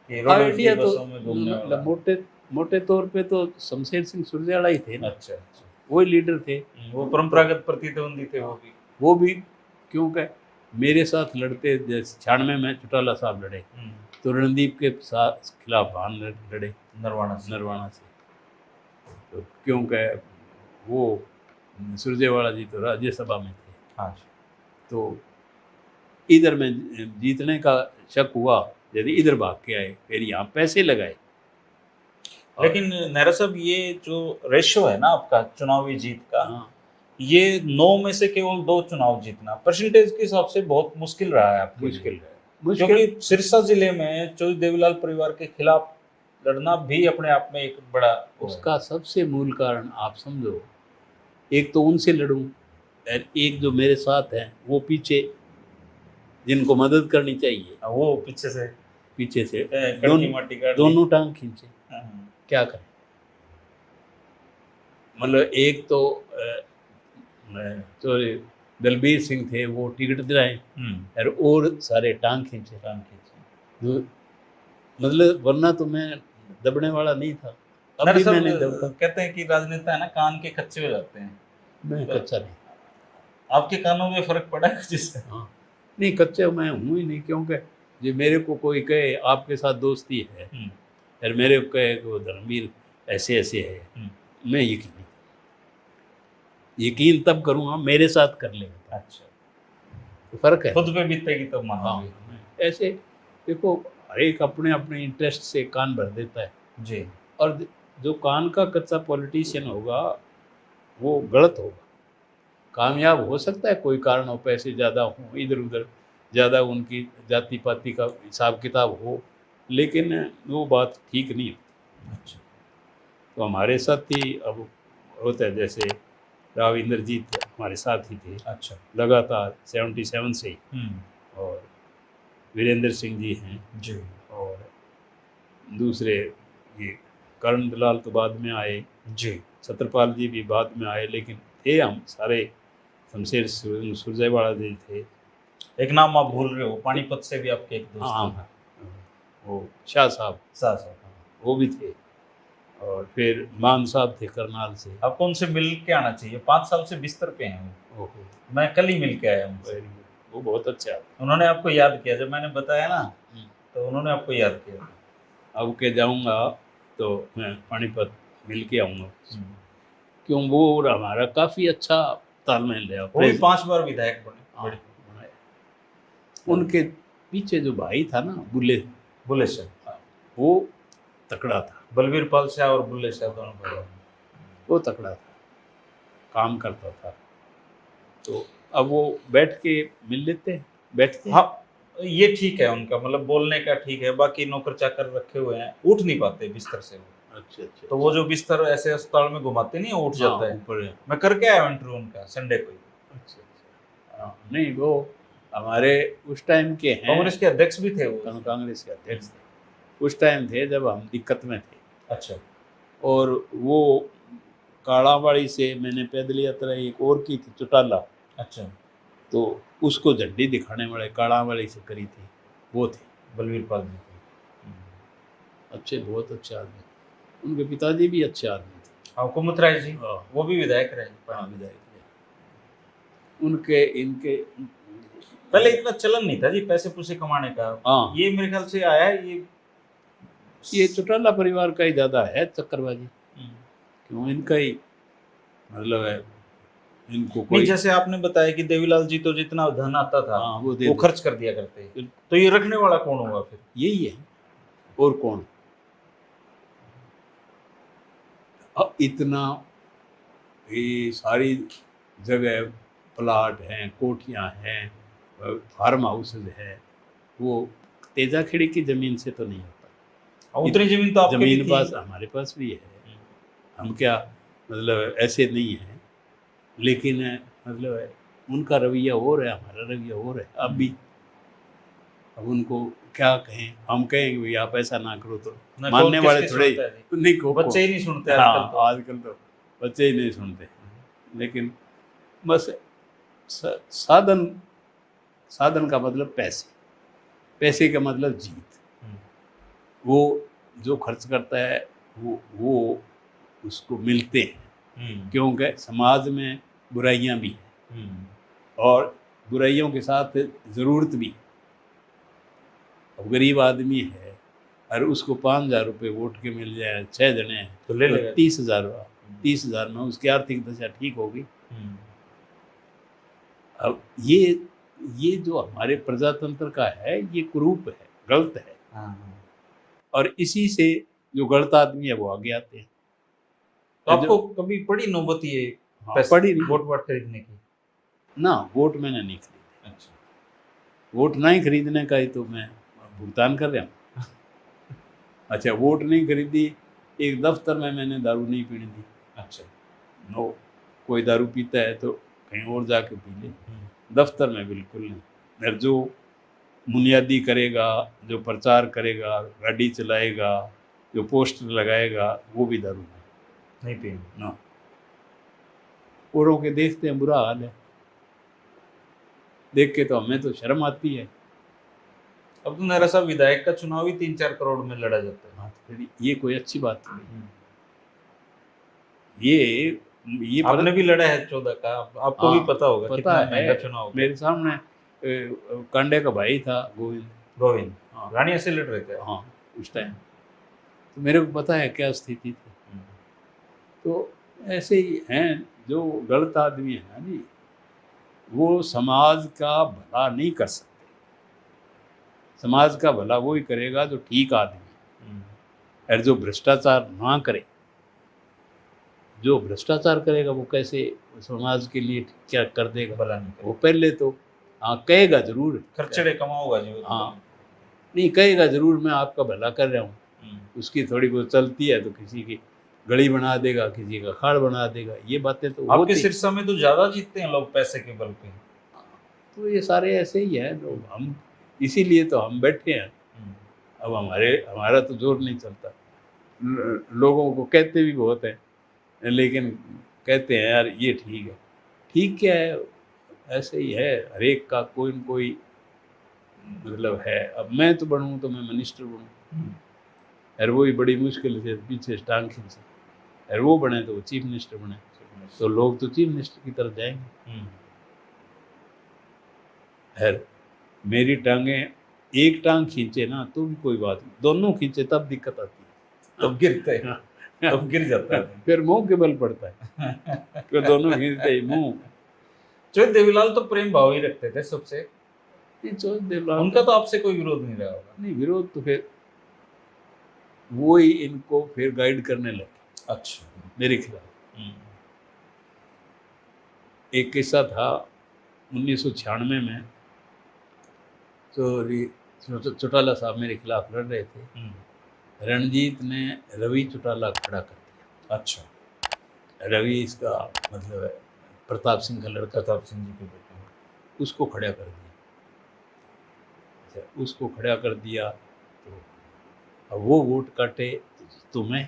कि रोडवेज की आइडिया तो बसों में घूमने वाला? मतलब मोटे तौर पे तो शमशेर सिंह सुरजेवाला ही थे ना। अच्छा, अच्छा। वही लीडर थे, वो परंपरागत प्रतिद्वंदी थे वो भी क्योंकि मेरे साथ लड़ते, जैसे 96 में चौटाला साहब लड़े, तो रणदीप के साथ खिलाफ भान लड़े नरवाना से। तो क्योंकि वो सुरजेवाला जी तो राज्यसभा में थे। हाँ जी। तो इधर में जीतने का शक हुआ, यदि इधर भाग के आए, फिर यहाँ पैसे लगाए। लेकिन नेहरा साहब, ये जो रेशो है ना आपका चुनावी जीत का, हाँ, ये 9 में से केवल 2 चुनाव जीतना परसेंटेज के हिसाब से बहुत मुश्किल रहा है आपके लिए। मुश्किल है। मुश्किल क्योंकि सिरसा जिले में चौधरी देवीलाल परिवार के खिलाफ लड़ना भी अपने आप में एक बड़ा वो है। उसका सबसे मूल कारण आप समझो, एक तो उनसे लड़ूं और एक जो मेरे साथ हैं वो पीछे, जिनको मदद करनी चाहिए वो पीछे से पीछे से कड़की माटी काट दी। दोनों टांग खींचे, हाँ, क्या करें। मतलब एक तो तो दलबीर सिंह थे, वो टिकट दिलाए और सारे टांग खींचे। टांग खींचे। जो मतलब वरना तो मैं दबने वाला नहीं था, अब भी दरअसल मैंने दबका। कहते हैं कि राजनेता है ना, कान के कच्चे हो जाते हैं। मैं कच्चा नहीं। आपके कानों में फर्क पड़ा है कुछ इसका? हाँ नहीं, कच्चे मैं हूँ ही नहीं, क्योंकि जो मेरे को कोई कहे आपके साथ दोस्ती है और मेरे को कहे कि वो धर्मवीर ऐसे ऐसे है, मैं यकीन तब करूँगा मेरे साथ कर लेगा। अच्छा, तो फर्क है। खुद पे बीतेगी तब हाँ, मानोगे। ऐसे देखो, हर एक अपने अपने इंटरेस्ट से कान भर देता है, जी। और जो कान का कच्चा पॉलिटिशियन होगा वो गलत होगा। कामयाब हो सकता है कोई कारण हो, पैसे ज़्यादा हों, इधर उधर ज़्यादा उनकी जाति पाति का हिसाब किताब हो, लेकिन वो बात ठीक नहीं होती। अच्छा। तो हमारे साथ ही अब होता है, जैसे राव इंद्रजीत हमारे साथ ही थे अच्छा। लगातार 77 से ही, और वीरेंद्र सिंह जी हैं जी। और दूसरे ये कर्ण दलाल तो बाद में आए, जी। छत्रपाल जी भी बाद में आए, लेकिन थे हम सारे, शमशेर सुरजेवाला जी थे। एक नाम आप भूल रहे हो, पानीपत से भी आपके एक दोस्त हाँ थे। वो शाह साहब, साहब। वो भी थे, और फिर मान साहब थे करनाल से। आपको उनसे मिल के आना चाहिए, 5 साल से बिस्तर पे हैं वो। ओहो, मैं कल ही मिल के आया उनसे। वेरी गुड, वो बहुत अच्छा है। उन्होंने आपको याद किया जब मैंने बताया ना, हम्म। तो उन्होंने आपको याद किया। अब के जाऊंगा तो मैं पानीपत मिल के आऊँगा, क्यों वो और हमारा काफ़ी अच्छा तालमेल है। वो भी 5 बार विधायक बने। हाँ, उनके पीछे जो भाई था ना, बुल्ले शाह, वो तकड़ा था, बलवीर पाल शाह और बुल्ले शाह दोनों भाई। वो तकड़ा था, काम करता था। तो अब वो बैठ के मिल लेते हैं, बैठते हैं। हाँ, ये ठीक है उनका, मतलब बोलने का ठीक है। बाकी नौकर चाकर रखे हुए हैं, उठ नहीं पाते बिस्तर से वो। अच्छा अच्छा। तो वो जो बिस्तर ऐसे अस्पताल में घुमाते नहीं, उठ जाता है। ऊपर है। मैं करके आया इंटरव्यू उनका संडे को ही। अच्छा अच्छा। हाँ, नहीं वो हमारे उस टाइम के हैं, कांग्रेस के अध्यक्ष भी थे वो। कांग्रेस के अध्यक्ष थे उस टाइम, थे जब हम दिक्कत में थे। अच्छा। और वो काड़ावाड़ी से मैंने पैदल यात्रा एक और की थी, चौटाला। अच्छा। तो उसको झंडी दिखाने वाले काड़ावाड़ी से करी थी, वो थे बलवीर पाल जी थे। अच्छे, बहुत अच्छे आदमी। उनके पिताजी भी अच्छे आदमी थे। हाँ, कुमुद राय जी, हाँ, वो भी विधायक रहे। हाँ, विधायक थे। उनके इनके पहले इतना चलन नहीं था जी पैसे पूसे कमाने का। हाँ, ये मेरे ख्याल से आया है ये चौटाला परिवार का ही ज़्यादा है चक्करबाजी, क्यों इनका ही मतलब है, इनको नहीं, कोई। जैसे आपने बताया कि देवीलाल जी तो जितना धन आता था हाँ, वो वो खर्च कर दिया करते। तो ये रखने वाला कौन होगा फिर? यही है, और कौन? अब इतना ये सारी जगह प्लाट हैं, कोठियाँ हैं, फार्म हाउसेज है, वो तेजाखेड़ी की ज़मीन से तो नहीं होता। और उतनी जमीन तो आपके भी ज़मीन थी। पास हमारे पास भी है, हम क्या मतलब ऐसे नहीं हैं, लेकिन मतलब है, उनका रवैया और है, हमारा रवैया और है अब भी। अब उनको क्या कहें, हम कहेंगे भाई आप ऐसा ना करो तो मानने वाले थोड़े नहीं को बच्चे ही नहीं सुनते हाँ, आजकल तो बच्चे ही नहीं सुनते। लेकिन बस साधन, साधन का मतलब पैसे, पैसे का मतलब जीत। वो जो खर्च करता है वो उसको मिलते हैं, क्योंकि समाज में बुराइयां भी हैं और बुराइयों के साथ ज़रूरत भी है। अब गरीब आदमी है और उसको 5,000 रुपये वोट के मिल जाए, 6 जने हैं तो ले लेगा। 30,000 में उसकी आर्थिक दशा ठीक होगी। अब ये जो हमारे प्रजातंत्र का है, ये कुरूप है, गलत है। और इसी से जो गलत आदमी है वो आगे आते हैं। तो आपको कभी पड़ी नौबत ये पड़ी वोट खरीदने की? ना, वोट मैंने नहीं खरीदे। अच्छा। वोट नहीं खरीदने का ही तो मैं भुगतान कर रहा हूँ। अच्छा, वोट नहीं खरीदी, एक दफ्तर में मैंने दारू नहीं पीने दी। अच्छा। नो, कोई दारू पीता है तो कहीं और जाके पी ले, दफ्तर में बिल्कुल नहीं। और जो बुनियादी करेगा, जो प्रचार करेगा, गाड़ी चलाएगा, जो पोस्टर लगाएगा, वो भी दारू नहीं पीनी। ना। औरों के देखते हैं बुरा हाल है, देख के तो हमें तो शर्म आती है। अब तो मेरा साहब विधायक का चुनाव ही 3-4 करोड़ में लड़ा जाता है। हाँ, तो फिर ये कोई अच्छी बात नहीं। ये आपने भी लड़ा है 14 का, आपको भी हाँ, पता होगा पता कितना महंगा है। चुनाव होगा। मेरे सामने कांडे का भाई था गोविंद। गोविंद हाँ रानिया से लड़ रहे थे। हाँ, उस टाइम तो मेरे को पता है क्या स्थिति थी। तो ऐसे ही हैं जो गलत आदमी है ना जी, वो समाज का भला नहीं कर सकते। समाज का भला वो ही करेगा जो ठीक आदमी है। और जो भ्रष्टाचार ना करे, जो भ्रष्टाचार करेगा वो कैसे समाज के लिए क्या कर देगा? भला नहीं वो पहले तो हाँ कहेगा जरूर, खर्चड़े कमाओगा जी वो तो। हाँ नहीं कहेगा जरूर मैं आपका भला कर रहा हूँ। उसकी थोड़ी बहुत चलती है तो किसी की गली बना देगा, किसी का खाड़ बना देगा, ये बातें तो आपके होती। सिरसा में तो ज्यादा जीतते हैं लोग पैसे के बल पे। तो ये सारे ऐसे ही है लोग, हम इसीलिए तो हम बैठे हैं। अब हमारा तो जोर नहीं चलता। लोगों को कहते भी बहुत हैं, लेकिन कहते हैं यार ये ठीक है। ठीक क्या है, ऐसे ही है, हर एक का कोई न कोई मतलब है। अब मैं तो बनूँ तो मैं मिनिस्टर बनूँ, और वो ही बड़ी मुश्किल से पीछे टांग खींचे, और वो बने तो वो चीफ मिनिस्टर बने, तो लोग तो चीफ मिनिस्टर की तरफ जाएंगे। है मेरी टांगें एक टांग खींचे ना तो भी कोई बात नहीं, दोनों खींचे तब दिक्कत आती है, तब गिरते हैं, तब गिर जाता है। फिर मुंह के बल पड़ता है, फिर दोनों खींचते ही मुंह। चौधरी देवीलाल तो प्रेम भाव ही रखते थे सबसे। चौधरी देवलाल उनका तो आपसे कोई विरोध नहीं रहा होगा। नहीं, विरोध तो फिर वो ही इनको फिर गाइड करने लगे अच्छा। मेरे खिलाफ। एक किस्सा था 1996 में, तो चौटाला साहब मेरे खिलाफ लड़ रहे थे। रणजीत ने रवि चौटाला खड़ा कर दिया। अच्छा। रवि इसका मतलब है प्रताप सिंह का लड़का, प्रताप सिंह जी के बेटे। उसको खड़ा कर दिया। अच्छा, उसको खड़ा कर दिया तो अब वो वोट काटे तो मैं,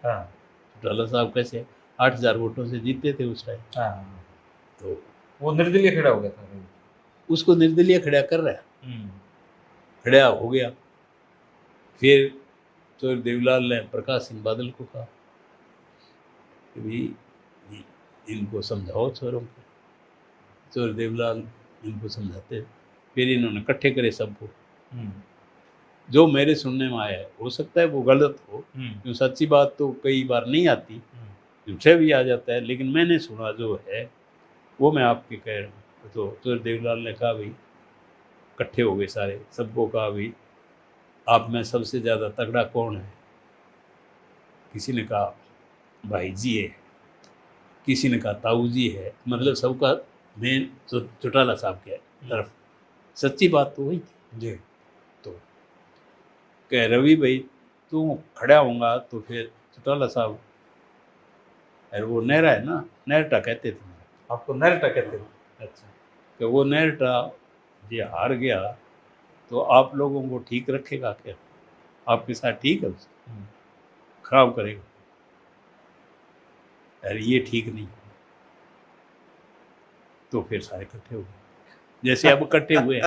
हाँ चौटाला साहब कैसे 8,000 वोटों से जीते थे उस टाइम। हाँ। तो वो निर्दलीय खड़ा हो गया था। उसको निर्दलीय खड़ा कर रहा है, खड़ा हो गया। फिर चौधरी देवीलाल ने प्रकाश सिंह बादल को कहा कि भाई इनको समझाओ छोरों को। चौधरी देवीलाल इनको समझाते, फिर इन्होंने इकट्ठे करे सबको। जो मेरे सुनने में आया है, हो सकता है वो गलत हो, क्योंकि सच्ची बात तो कई बार नहीं आती, झूठे भी आ जाता है, लेकिन मैंने सुना जो है वो मैं आपके कह रहा हूँ। तो चौधरी देवीलाल ने कहा भाई, इकट्ठे हो गए सारे, सबको कहा भाई आप में सबसे ज़्यादा तगड़ा कौन है? किसी ने कहा भाई जी है, किसी ने कहा ताऊ जी है, मतलब सबका मेन चौटाला साहब के तरफ। सच्ची बात तो वही थी जी। तो कह रवि भाई तू खड़ा होगा तो फिर चौटाला साहब, अरे वो नहरा है ना, नहरटा कहते थे, आपको नरटा कहते थे। अच्छा। कि वो नहरटा ये हार गया तो आप लोगों को ठीक रखेगा क्या? आपके साथ ठीक है, उसको खराब करेगा? अरे ये ठीक नहीं। तो फिर सारे इकट्ठे हो गए, जैसे अब इकट्ठे हुए हैं,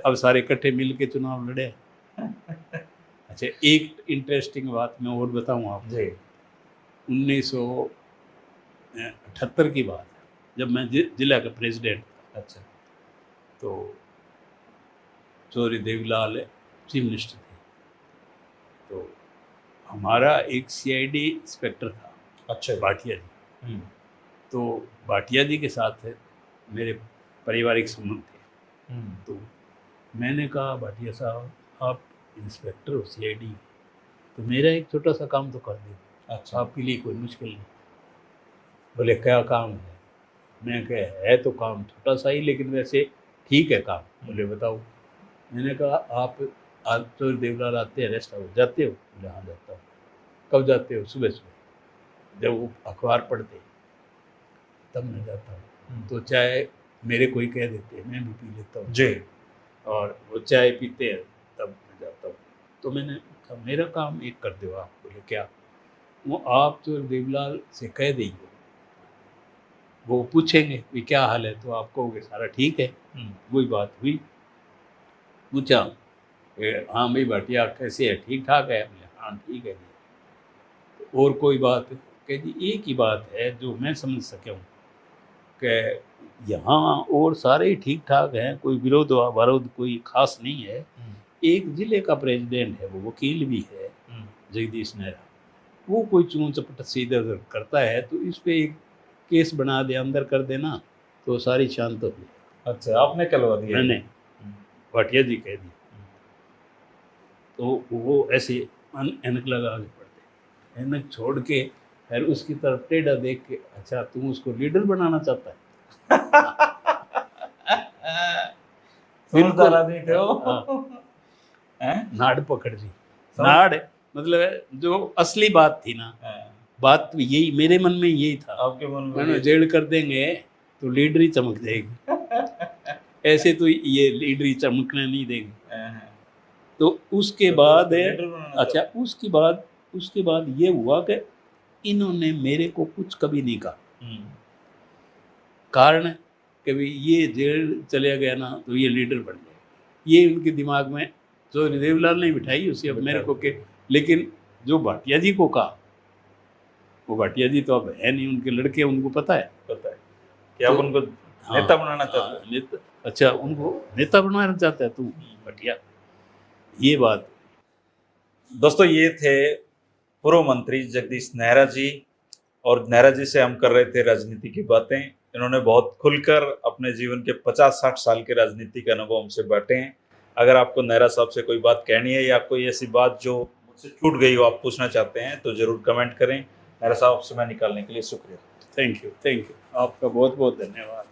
अब सारे इकट्ठे मिल के चुनाव लड़े। अच्छा, एक इंटरेस्टिंग बात मैं और बताऊं आपको। जी। 1978 की बात है, जब मैं जिला का प्रेसिडेंट था। अच्छा। तो चौधरी देवीलाल चीफ मिनिस्टर थे, तो हमारा एक सीआईडी इंस्पेक्टर था, अच्छा। भाटिया जी। तो भाटिया जी के साथ मेरे पारिवारिक संबंध थे। तो मैंने कहा भाटिया साहब आप इंस्पेक्टर हो सीआईडी, तो मेरा एक छोटा सा काम तो कर दो। अच्छा। आपके लिए कोई मुश्किल नहीं। बोले क्या काम है? मैं कहा है तो काम छोटा सा ही, लेकिन वैसे ठीक है काम। बोले बताओ। मैंने कहा आप आज तो देवलाल आते हैं रेस्ट हाउस, जाते हो? बोले हाँ जाता हूँ। कब जाते हो? सुबह सुबह, जब वो अखबार पढ़ते तब मैं जाता हूँ। तो चाय मेरे कोई कह देते हैं, मैं भी पी लेता हूँ जी। और वो चाय पीते हैं तब मैं जाता हूँ। तो मैंने कहा मेरा काम एक कर दो आप। बोले क्या? वो आप तो देवलाल से कह दीजिए, वो पूछेंगे कि क्या हाल है, तो आप कहोगे सारा ठीक है। वही बात हुई। पूछा हाँ भाई भाटिया कैसे है, ठीक ठाक है? बोले हाँ ठीक है जी। तो और कोई बात? कह जी एक ही बात है जो मैं समझ सका हूँ कि यहाँ और सारे ही ठीक ठाक हैं, कोई विरोध विरोध कोई खास नहीं है। एक जिले का प्रेसिडेंट है, वो वकील भी है, जगदीश नेहरा, वो कोई चूं चपट से इधर उधर करता है, तो इस पे एक केस बना दे, अंदर कर देना, तो सारी शांत हो गई। अच्छा, आपने करवा दिया? मैंने भाटिया जी कह दी। तो वो ऐसे ऐनक लगा के पढ़ते, ऐनक छोड़ के फिर उसकी तरफ टेढ़ा देख के, अच्छा तुम उसको लीडर बनाना चाहता है? समझदार आदमी थे वो। हाँ, हैं? नाड़ पकड़ ली। नाड़ मतलब जो असली बात थी ना, बात तो यही मेरे मन में यही था। आपके मन में मैंने जेल कर देंगे तो लीडरी चमक जाएगी, ऐसे तो ये लीडरी चमकने नहीं देंगे। तो उसके बाद अच्छा उसके बाद ये हुआ कि इन्होंने मेरे को कुछ कभी नहीं कहा। कारण कि भाई ये जेल चले गया ना तो ये लीडर बन गया, ये उनके दिमाग में जो देवलाल ने बिठाई उसे अब मेरे को के। लेकिन जो भाटिया जी को कहा, वो भाटिया जी तो अब है नहीं, उनके लड़के, उनको पता है कि आप उनको नेता बनाना चाहते हैं। नेता, अच्छा उनको नेता बनाना चाहता है तू भाटिया, ये बात। दोस्तों, ये थे पूर्व मंत्री जगदीश नेहरा जी, और नेहरा जी से हम कर रहे थे राजनीति की बातें। इन्होंने बहुत खुलकर अपने जीवन के 50-60 साल के राजनीतिक अनुभव हमसे बांटे हैं। अगर आपको नेहरा साहब से कोई बात कहनी है या कोई ऐसी बात जो मुझसे छूट गई हो, आप पूछना चाहते हैं, तो जरूर कमेंट करें। नेहरा साहब, समय निकालने के लिए शुक्रिया। थैंक यू, आपका बहुत बहुत धन्यवाद।